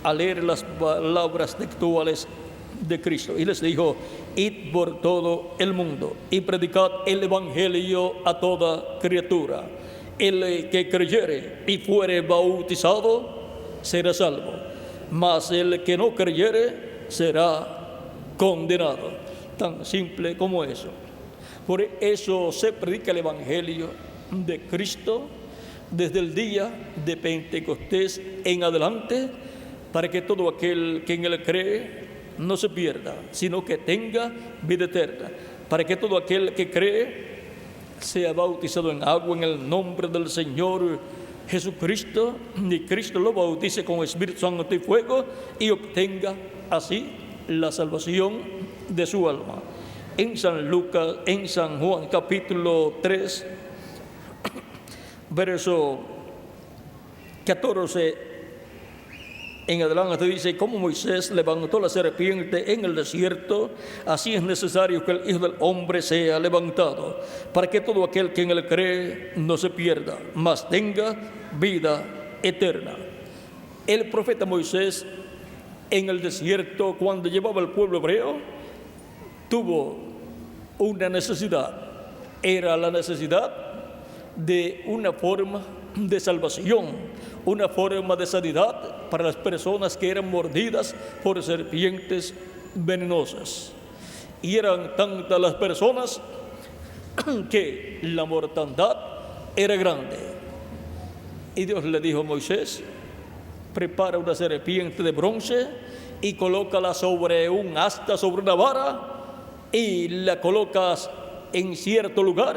Speaker 1: a leer las palabras textuales de Cristo. Y les dijo: id por todo el mundo y predicad el evangelio a toda criatura. El que creyere y fuere bautizado será salvo, mas el que no creyere será condenado. Tan simple como eso. Por eso se predica el Evangelio de Cristo desde el día de Pentecostés en adelante, para que todo aquel que en él cree no se pierda, sino que tenga vida eterna. Para que todo aquel que cree sea bautizado en agua en el nombre del Señor Jesucristo, y Cristo lo bautice con Espíritu Santo y fuego, y obtenga así la salvación de su alma. En San Lucas, en San Juan capítulo 3, verso 14 en adelante dice: como Moisés levantó la serpiente en el desierto, así es necesario que el Hijo del Hombre sea levantado, para que todo aquel que en él cree no se pierda, mas tenga vida eterna. El profeta Moisés en el desierto, cuando llevaba al pueblo hebreo, tuvo una necesidad. Era la necesidad de una forma de salvación, una forma de sanidad para las personas que eran mordidas por serpientes venenosas. Y eran tantas las personas que la mortandad era grande. Y Dios le dijo a Moisés: prepara una serpiente de bronce y colócala sobre un asta, sobre una vara, y la colocas en cierto lugar,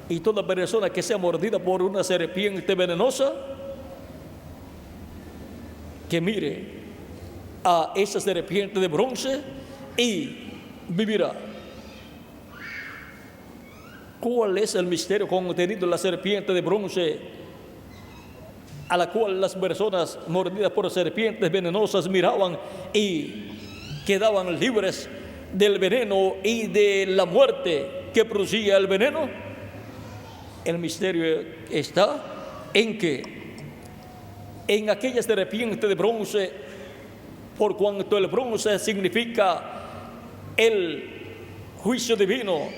Speaker 1: y toda persona que sea mordida por una serpiente venenosa, que mire a esa serpiente de bronce y vivirá. ¿Cuál es el misterio contenido en la serpiente de bronce, a la cual las personas mordidas por serpientes venenosas miraban y quedaban libres del veneno y de la muerte que producía el veneno? El misterio está en que en aquella serpiente de bronce, por cuanto el bronce significa el juicio divino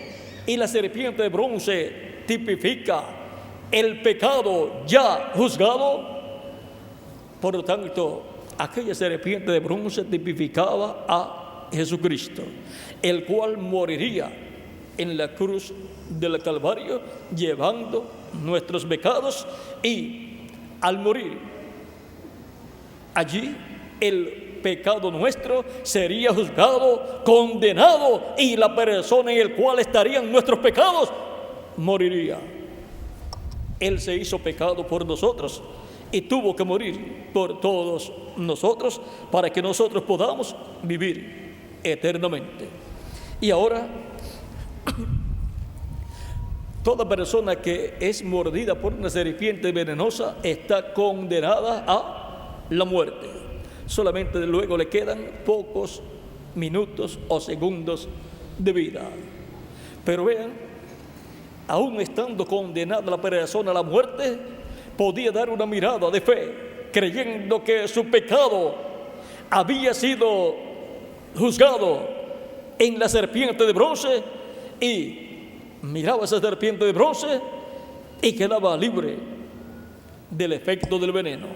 Speaker 1: y la serpiente de bronce tipifica el pecado ya juzgado, por lo tanto, aquella serpiente de bronce tipificaba a Jesucristo, el cual moriría en la cruz del Calvario llevando nuestros pecados, y al morir allí el pecado nuestro sería juzgado, condenado, y la persona en el cual estarían nuestros pecados moriría. Él se hizo pecado por nosotros y tuvo que morir por todos nosotros para que nosotros podamos vivir eternamente. Y ahora, toda persona que es mordida por una serpiente venenosa está condenada a la muerte. Solamente luego le quedan pocos minutos o segundos de vida. Pero vean, aún estando condenada la persona a la muerte, podía dar una mirada de fe, creyendo que su pecado había sido juzgado en la serpiente de bronce, y miraba esa serpiente de bronce y quedaba libre del efecto del veneno.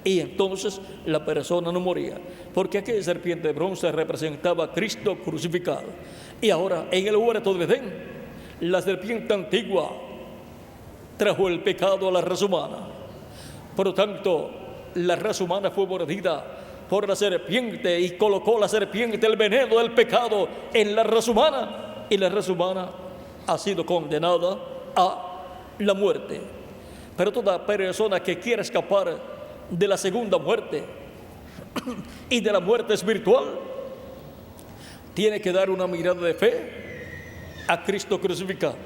Speaker 1: Y entonces la persona no moría, porque aquella serpiente de bronce representaba a Cristo crucificado. Y ahora, en el huerto de Edén, la serpiente antigua trajo el pecado a la raza humana. Por lo tanto, la raza humana fue mordida por la serpiente y colocó la serpiente el veneno del pecado en la raza humana, y la raza humana ha sido condenada a la muerte. Pero toda persona que quiera escapar de la segunda muerte y de la muerte espiritual tiene que dar una mirada de fe a Cristo crucificado,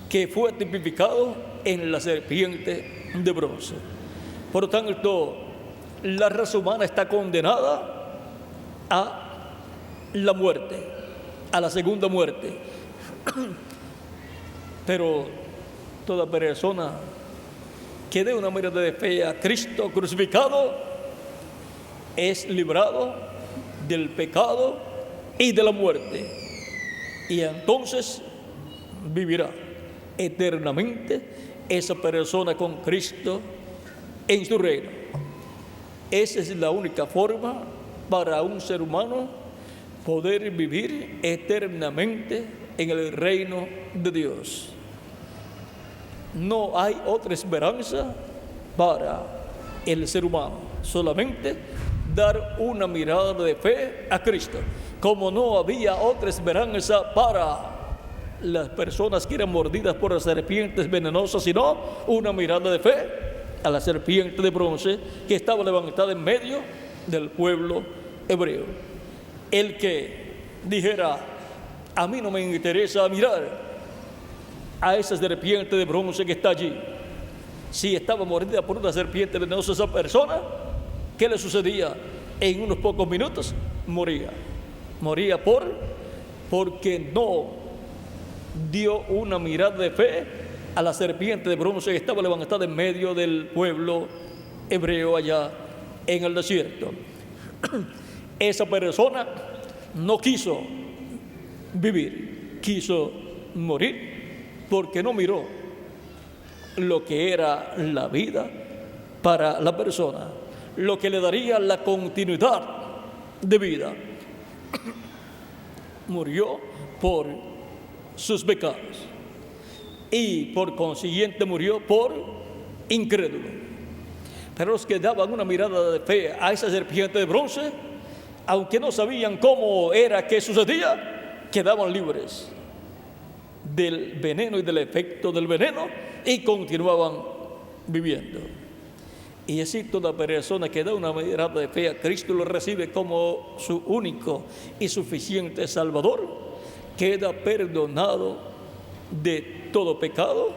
Speaker 1: que fue tipificado en la serpiente de bronce. Por lo tanto, la raza humana está condenada a la muerte, a la segunda muerte. Pero toda persona que dé una mirada de fe a Cristo crucificado es librado del pecado y de la muerte, y entonces vivirá eternamente esa persona con Cristo en su reino. Esa es la única forma para un ser humano poder vivir eternamente en el reino de Dios. No hay otra esperanza para el ser humano, solamente dar una mirada de fe a Cristo, como no había otra esperanza para las personas que eran mordidas por las serpientes venenosas, sino una mirada de fe a la serpiente de bronce que estaba levantada en medio del pueblo hebreo. El que dijera, a mí no me interesa mirar a esa serpiente de bronce que está allí. Si estaba mordida por una serpiente venenosa, esa persona, ¿qué le sucedía? En unos pocos minutos moría. Moría porque no dio una mirada de fe a la serpiente de bronce que estaba levantada en medio del pueblo hebreo allá en el desierto. Esa persona no quiso vivir, quiso morir porque no miró lo que era la vida para la persona, lo que le daría la continuidad de vida. Murió por sus pecados y por consiguiente murió por incrédulo. Pero los que daban una mirada de fe a esa serpiente de bronce, aunque no sabían cómo era que sucedía, quedaban libres del veneno y del efecto del veneno y continuaban viviendo. Y así toda persona que da una mirada de fe a Cristo, lo recibe como su único y suficiente Salvador, queda perdonado de todo pecado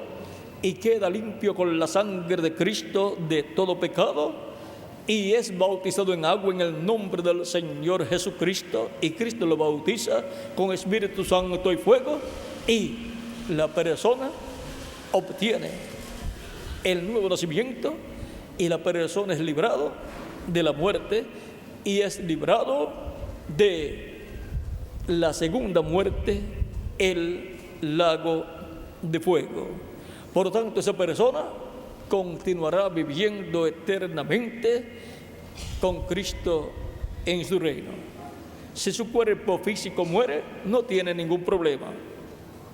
Speaker 1: y queda limpio con la sangre de Cristo de todo pecado y es bautizado en agua en el nombre del Señor Jesucristo, y Cristo lo bautiza con Espíritu Santo y fuego, y la persona obtiene el nuevo nacimiento y la persona es librado de la muerte y es librado de la segunda muerte, el lago de fuego. Por lo tanto, esa persona continuará viviendo eternamente con Cristo en su reino. Si su cuerpo físico muere, no tiene ningún problema.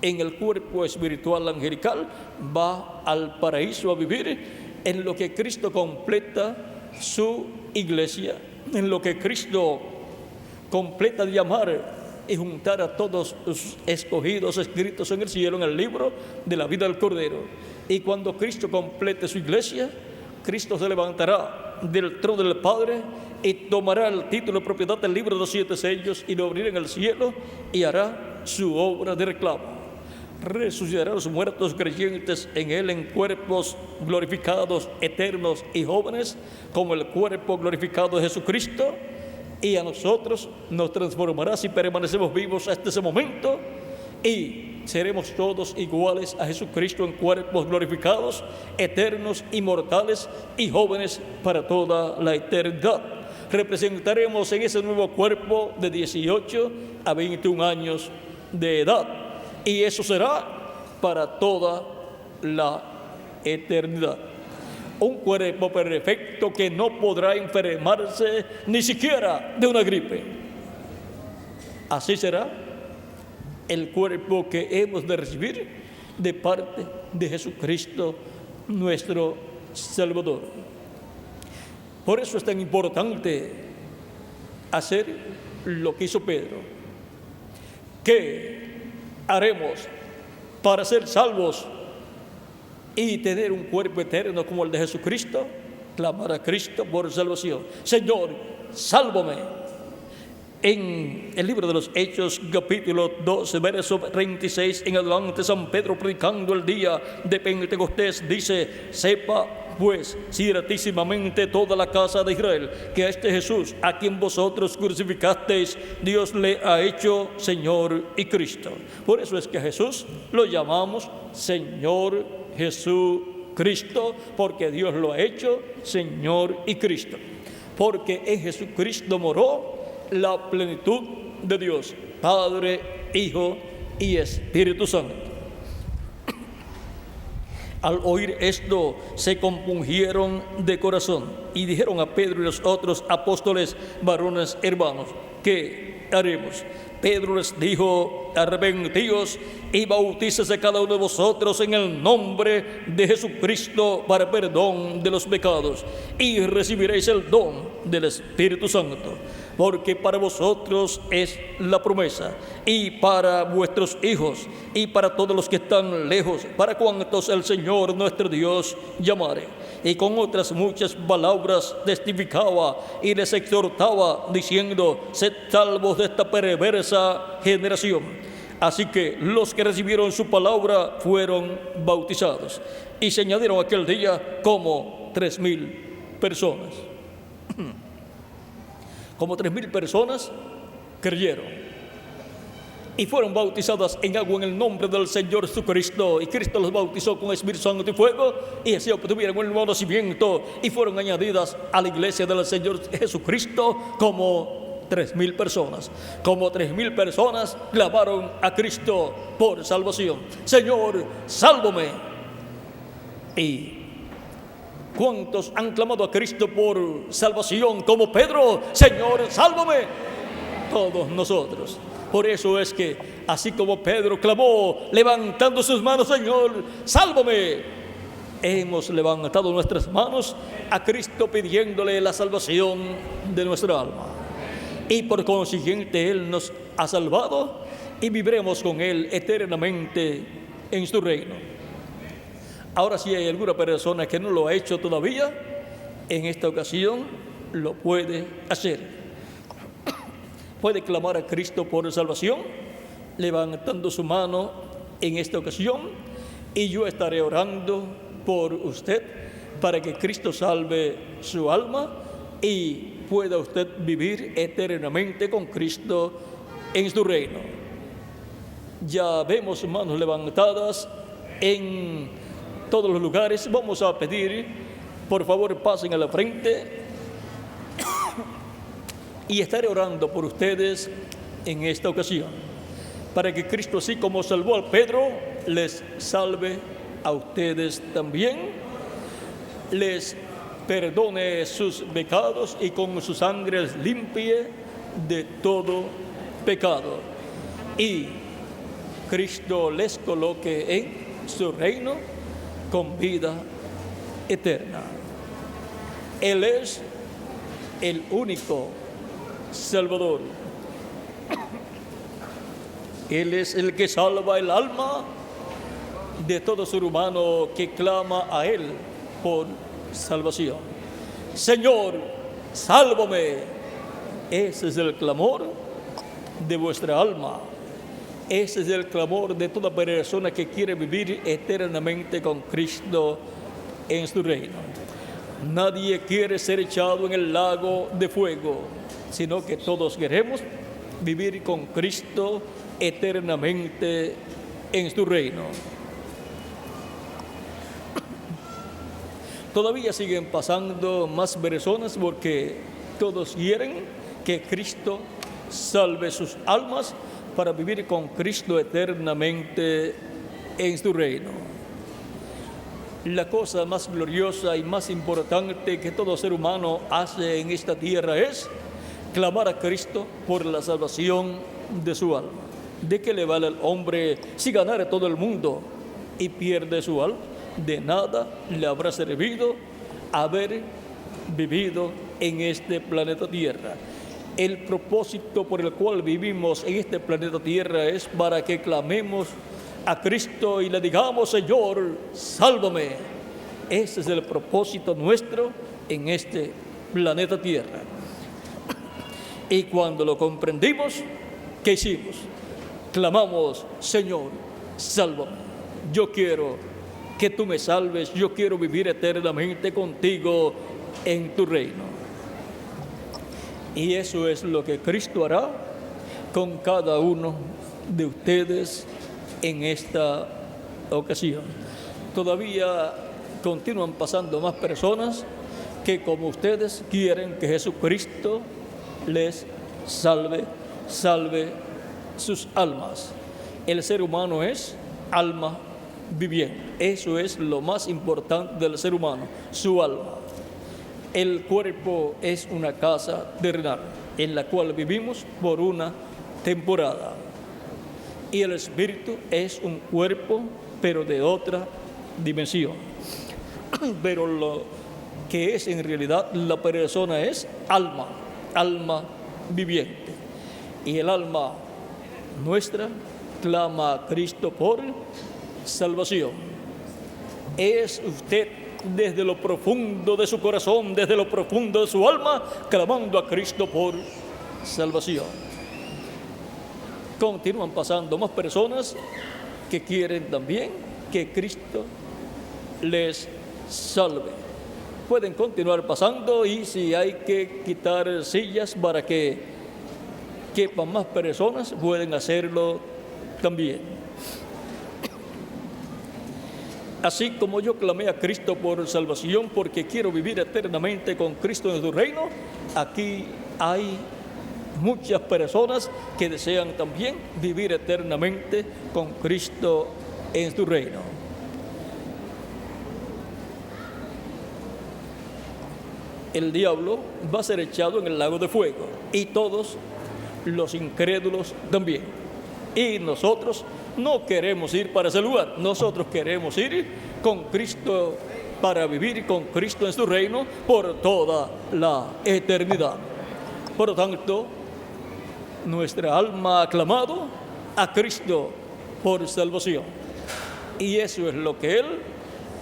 Speaker 1: En el cuerpo espiritual angelical va al paraíso a vivir, en lo que Cristo completa su iglesia, en lo que Cristo completa de llamar y juntar a todos los escogidos escritos en el cielo, en el libro de la vida del Cordero. Y cuando Cristo complete su iglesia, Cristo se levantará del trono del Padre y tomará el título de propiedad del libro de los 7 sellos y lo abrirá en el cielo y hará su obra de reclamo. Resucitará a los muertos creyentes en Él en cuerpos glorificados, eternos y jóvenes, como el cuerpo glorificado de Jesucristo, y a nosotros nos transformará si permanecemos vivos hasta ese momento, y seremos todos iguales a Jesucristo en cuerpos glorificados, eternos, inmortales y jóvenes para toda la eternidad. Representaremos en ese nuevo cuerpo de 18 a 21 años de edad, y eso será para toda la eternidad. Un cuerpo perfecto que no podrá enfermarse ni siquiera de una gripe. Así será el cuerpo que hemos de recibir de parte de Jesucristo, nuestro Salvador. Por eso es tan importante hacer lo que hizo Pedro. ¿Qué haremos para ser salvos y tener un cuerpo eterno como el de Jesucristo? Clamar a Cristo por salvación. Señor, sálvame. En el libro de los Hechos, capítulo 12, verso 36 en adelante, San Pedro, predicando el día de Pentecostés, dice: sepa pues ciertísimamente toda la casa de Israel que a este Jesús, a quien vosotros crucificasteis, Dios le ha hecho Señor y Cristo. Por eso es que a Jesús lo llamamos Señor Jesucristo, porque Dios lo ha hecho Señor y Cristo. Porque en Jesucristo moró la plenitud de Dios, Padre, Hijo y Espíritu Santo. Al oír esto, se compungieron de corazón y dijeron a Pedro y los otros apóstoles, varones hermanos, ¿qué haremos? Pedro les dijo, arrepentíos y bautícese cada uno de vosotros en el nombre de Jesucristo para perdón de los pecados, y recibiréis el don del Espíritu Santo. Porque para vosotros es la promesa, y para vuestros hijos, y para todos los que están lejos, para cuantos el Señor nuestro Dios llamare. Y con otras muchas palabras testificaba y les exhortaba, diciendo, sed salvos de esta perversa generación. Así que los que recibieron su palabra fueron bautizados, y se añadieron aquel día como 3,000 personas. Como 3,000 personas creyeron y fueron bautizadas en agua en el nombre del Señor Jesucristo. Y Cristo los bautizó con Espíritu Santo y fuego, y así obtuvieron un nuevo nacimiento y fueron añadidas a la iglesia del Señor Jesucristo como 3,000 personas. Como 3,000 personas clamaron a Cristo por salvación. Señor, sálvame. Y ¿cuántos han clamado a Cristo por salvación como Pedro? Señor, sálvame. Todos nosotros. Por eso es que, así como Pedro clamó, levantando sus manos, Señor, sálvame, hemos levantado nuestras manos a Cristo pidiéndole la salvación de nuestra alma. Y por consiguiente, Él nos ha salvado y viviremos con Él eternamente en su reino. Ahora, si hay alguna persona que no lo ha hecho todavía, en esta ocasión lo puede hacer. Puede clamar a Cristo por salvación, levantando su mano en esta ocasión, y yo estaré orando por usted para que Cristo salve su alma y pueda usted vivir eternamente con Cristo en su reino. Ya vemos manos levantadas en todos los lugares. Vamos a pedir, por favor, pasen a la frente. Y estaré orando por ustedes en esta ocasión, para que Cristo, así como salvó a Pedro, les salve a ustedes también, les perdone sus pecados y con su sangre les limpie de todo pecado. Y Cristo les coloque en su reino con vida eterna. Él es el único Salvador. Él es el que salva el alma de todo ser humano que clama a Él por salvación. Señor, sálvame. Ese es el clamor de vuestra alma. Ese es el clamor de toda persona que quiere vivir eternamente con Cristo en su reino. Nadie quiere ser echado en el lago de fuego, sino que todos queremos vivir con Cristo eternamente en su reino. Todavía siguen pasando más personas porque todos quieren que Cristo salve sus almas para vivir con Cristo eternamente en su reino. La cosa más gloriosa y más importante que todo ser humano hace en esta tierra es clamar a Cristo por la salvación de su alma. ¿De qué le vale al hombre si ganara todo el mundo y pierde su alma? De nada le habrá servido haber vivido en este planeta Tierra. El propósito por el cual vivimos en este planeta Tierra es para que clamemos a Cristo y le digamos, Señor, sálvame. Ese es el propósito nuestro en este planeta Tierra. Y cuando lo comprendimos, ¿qué hicimos? Clamamos, Señor, sálvame. Yo quiero que tú me salves. Yo quiero vivir eternamente contigo en tu reino. Y eso es lo que Cristo hará con cada uno de ustedes en esta ocasión. Todavía continúan pasando más personas que, como ustedes, quieren que Jesucristo les salve sus almas. El ser humano es alma viviente. Eso es lo más importante del ser humano, su alma. El cuerpo es una casa terrenal en la cual vivimos por una temporada. Y el espíritu es un cuerpo, pero de otra dimensión. Pero lo que es en realidad la persona es alma, alma viviente. Y el alma nuestra clama a Cristo por salvación. ¿Es usted desde lo profundo de su corazón, desde lo profundo de su alma, clamando a Cristo por salvación? Continúan pasando más personas que quieren también que Cristo les salve. Pueden continuar pasando, y si hay que quitar sillas para que quepan más personas, pueden hacerlo también. Así como yo clamé a Cristo por salvación porque quiero vivir eternamente con Cristo en su reino, aquí hay muchas personas que desean también vivir eternamente con Cristo en su reino. El diablo va a ser echado en el lago de fuego, y todos los incrédulos también. Y nosotros no queremos ir para ese lugar. Nosotros queremos ir con Cristo para vivir con Cristo en su reino por toda la eternidad. Por lo tanto, nuestra alma ha clamado a Cristo por salvación. Y eso es lo que Él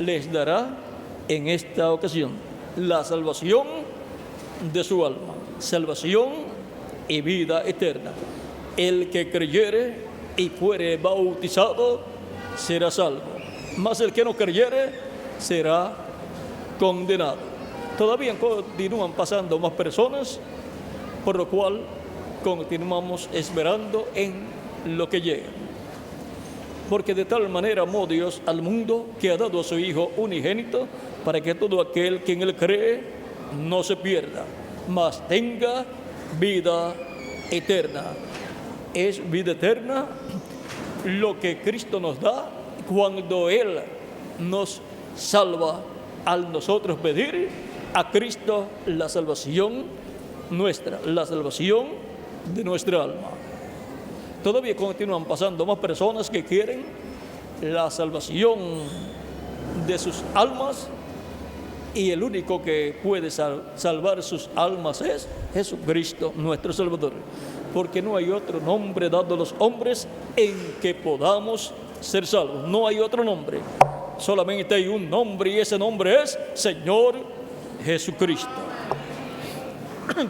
Speaker 1: les dará en esta ocasión: la salvación de su alma, salvación y vida eterna. El que creyere y fuere bautizado será salvo, mas el que no creyere será condenado. Todavía continúan pasando más personas, por lo cual continuamos esperando en lo que llega. Porque de tal manera amó Dios al mundo que ha dado a su Hijo unigénito, para que todo aquel que en Él cree no se pierda, mas tenga vida eterna. Es vida eterna lo que Cristo nos da cuando Él nos salva, al nosotros pedir a Cristo la salvación nuestra, la salvación de nuestra alma. Todavía continúan pasando más personas que quieren la salvación de sus almas, y el único que puede salvar sus almas es Jesucristo, nuestro Salvador, porque no hay otro nombre dado a los hombres en que podamos ser salvos. No hay otro nombre, solamente hay un nombre, y ese nombre es Señor Jesucristo.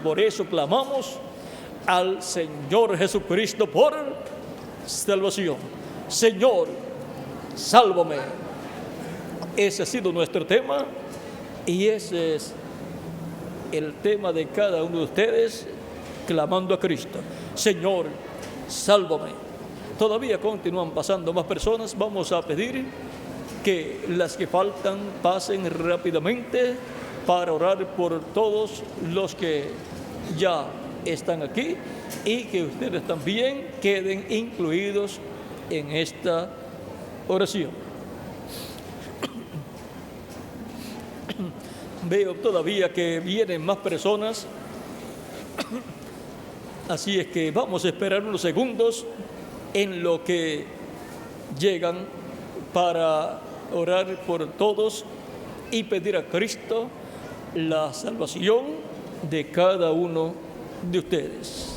Speaker 1: Por eso clamamos al Señor Jesucristo por salvación. Señor, sálvame. Ese ha sido nuestro tema, y ese es el tema de cada uno de ustedes, clamando a Cristo: Señor, sálvame. Todavía continúan pasando más personas. Vamos a pedir que las que faltan pasen rápidamente para orar por todos los que ya están aquí, y que ustedes también queden incluidos en esta oración. Veo todavía que vienen más personas, así es que vamos a esperar unos segundos en lo que llegan para orar por todos y pedir a Cristo la salvación de cada uno de ustedes.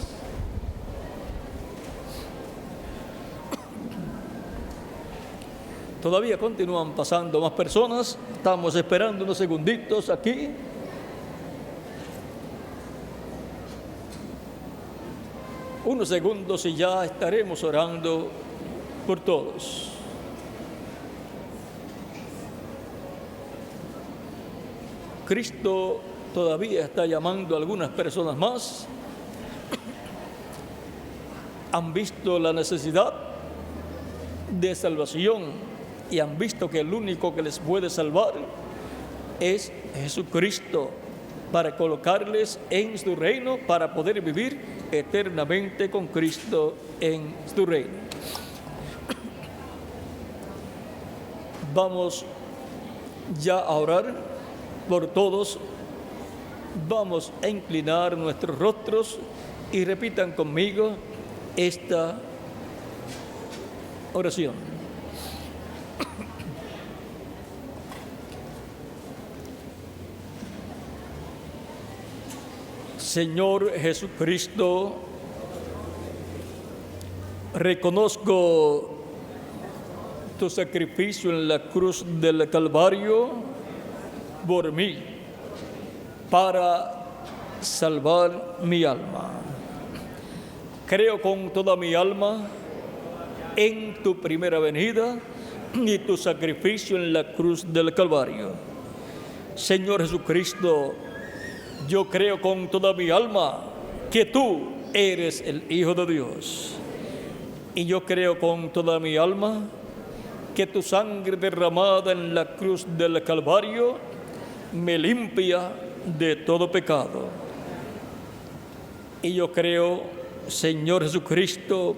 Speaker 1: Todavía continúan pasando más personas. Estamos esperando unos segunditos aquí. Unos segundos y ya estaremos orando por todos. Cristo todavía está llamando a algunas personas más. Han visto la necesidad de salvación y han visto que el único que les puede salvar es Jesucristo, para colocarles en su reino, para poder vivir eternamente con Cristo en su reino. Vamos ya a orar por todos. Vamos a inclinar nuestros rostros y repitan conmigo esta oración. Señor Jesucristo, reconozco tu sacrificio en la cruz del Calvario por mí, para salvar mi alma. Creo con toda mi alma en tu primera venida y tu sacrificio en la cruz del Calvario. Señor Jesucristo, yo creo con toda mi alma que tú eres el Hijo de Dios. Y yo creo con toda mi alma que tu sangre derramada en la cruz del Calvario me limpia de todo pecado. Y yo creo, Señor Jesucristo,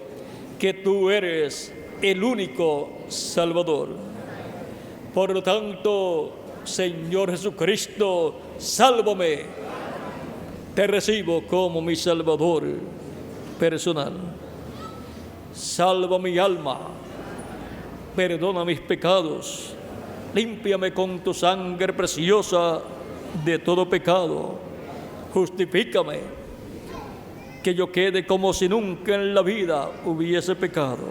Speaker 1: que tú eres el único Salvador. Por lo tanto, Señor Jesucristo, sálvame. Te recibo como mi Salvador personal. Salva mi alma, perdona mis pecados, límpiame con tu sangre preciosa de todo pecado, justifícame, que yo quede como si nunca en la vida hubiese pecado.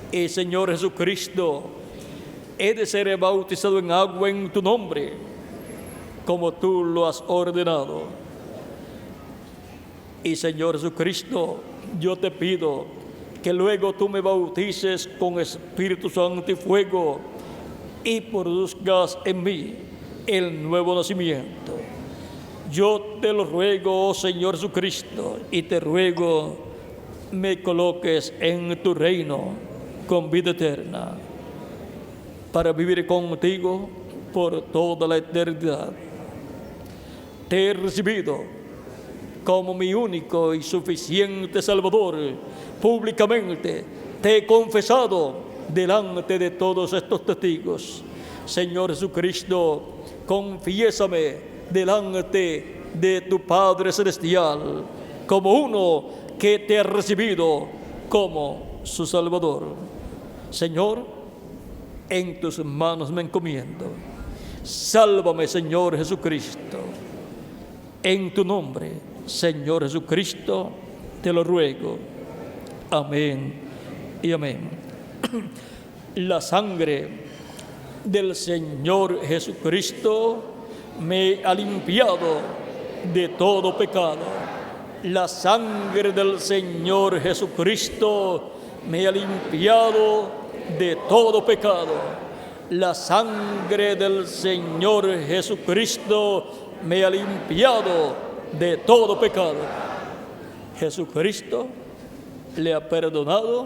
Speaker 1: Y Señor Jesucristo, he de ser bautizado en agua en tu nombre, como tú lo has ordenado. Y Señor Jesucristo, yo te pido que luego tú me bautices con Espíritu Santo y fuego y produzcas en mí el nuevo nacimiento. Yo te lo ruego, oh Señor Jesucristo, y te ruego me coloques en tu reino con vida eterna para vivir contigo por toda la eternidad. Te he recibido como mi único y suficiente Salvador. Públicamente te he confesado delante de todos estos testigos. Señor Jesucristo, confiésame delante de tu Padre Celestial como uno que te ha recibido como su Salvador. Señor, en tus manos me encomiendo. Sálvame, Señor Jesucristo. En tu nombre, Señor Jesucristo, te lo ruego. Amén y amén. La sangre del Señor Jesucristo me ha limpiado de todo pecado. La sangre del Señor Jesucristo me ha limpiado de todo pecado. La sangre del Señor Jesucristo me ha limpiado de todo pecado. Jesucristo le ha perdonado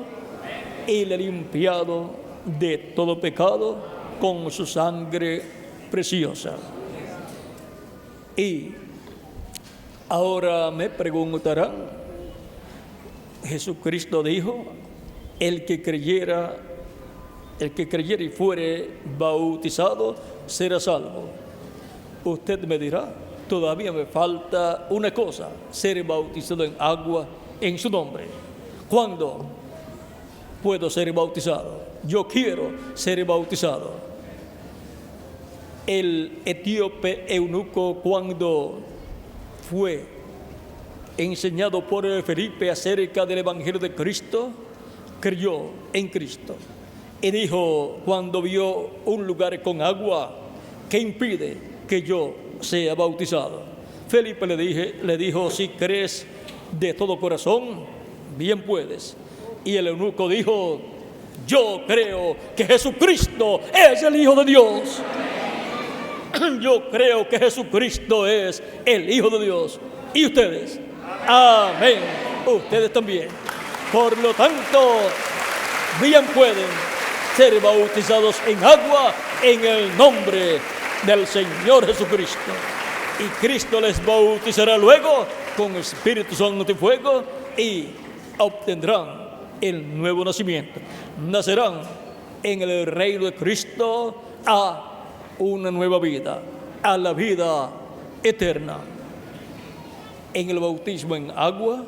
Speaker 1: y le ha limpiado de todo pecado con su sangre preciosa. Y ahora me preguntarán, Jesucristo dijo, el que creyera y fuere bautizado será salvo. Usted me dirá, todavía me falta una cosa, ser bautizado en agua en su nombre. ¿Cuándo puedo ser bautizado? Yo quiero ser bautizado. El etíope eunuco, cuando fue enseñado por Felipe acerca del Evangelio de Cristo, creyó en Cristo. Y dijo, cuando vio un lugar con agua, ¿qué impide que yo sea bautizado? Felipe le dijo, si crees de todo corazón, bien puedes. Y el eunuco dijo, yo creo que Jesucristo es el Hijo de Dios. Yo creo que Jesucristo es el Hijo de Dios. ¿Y ustedes? Amén. Ustedes también. Por lo tanto, bien pueden ser bautizados en agua en el nombre del Señor Jesucristo. Y Cristo les bautizará luego con Espíritu Santo y fuego y obtendrán el nuevo nacimiento. Nacerán en el reino de Cristo a una nueva vida, a la vida eterna. En el bautismo en agua,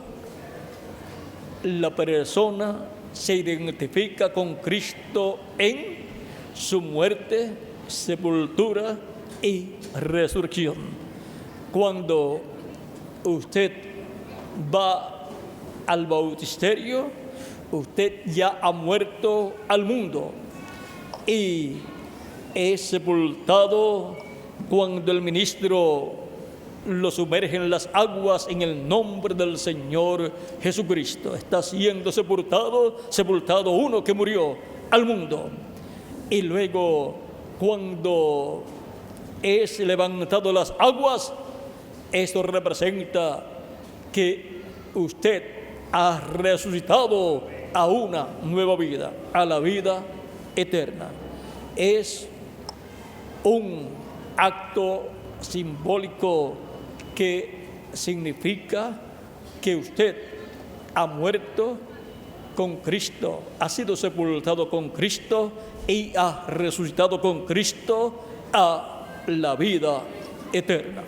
Speaker 1: la persona se identifica con Cristo en su muerte, sepultura y resurrección. Cuando usted va al bautisterio, usted ya ha muerto al mundo y es sepultado cuando el ministro lo sumerge en las aguas en el nombre del Señor Jesucristo. Está siendo sepultado uno que murió al mundo. Y luego, cuando es levantado las aguas, esto representa que usted ha resucitado a una nueva vida, a la vida eterna. Es un acto simbólico que significa que usted ha muerto con Cristo, ha sido sepultado con Cristo y ha resucitado con Cristo a la vida eterna.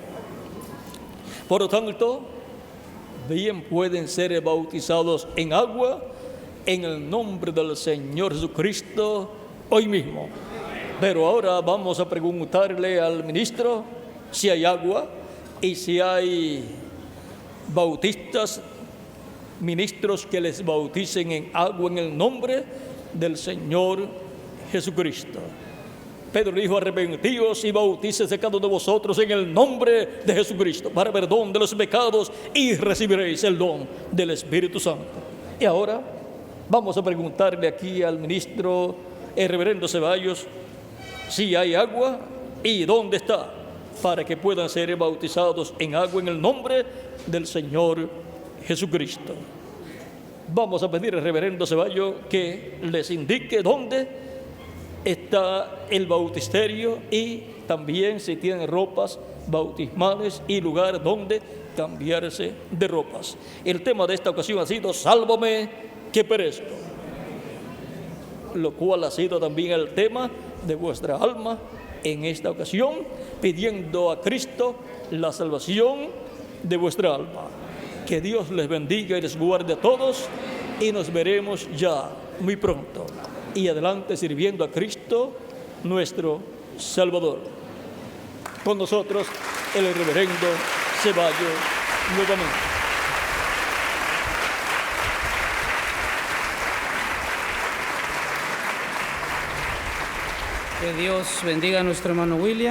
Speaker 1: Por lo tanto, bien pueden ser bautizados en agua en el nombre del Señor Jesucristo hoy mismo. Pero ahora vamos a preguntarle al ministro si hay agua y si hay bautistas, ministros que les bauticen en agua en el nombre del Señor Jesucristo. Pedro dijo: arrepentíos y bautícese cada uno de vosotros en el nombre de Jesucristo para perdón de los pecados y recibiréis el don del Espíritu Santo. Y ahora vamos a preguntarle aquí al ministro, el reverendo Ceballos, si hay agua y dónde está, para que puedan ser bautizados en agua en el nombre del Señor Jesucristo. Vamos a pedir al reverendo Ceballos que les indique dónde está el bautisterio y también si tienen ropas bautismales y lugar donde cambiarse de ropas. El tema de esta ocasión ha sido sálvame que perezco, lo cual ha sido también el tema de vuestra alma en esta ocasión, pidiendo a Cristo la salvación de vuestra alma. Que Dios les bendiga y les guarde a todos y nos veremos ya muy pronto y adelante sirviendo a Cristo nuestro Salvador. Con nosotros el reverendo Ceballos nuevamente.
Speaker 2: Que Dios bendiga a nuestro hermano William.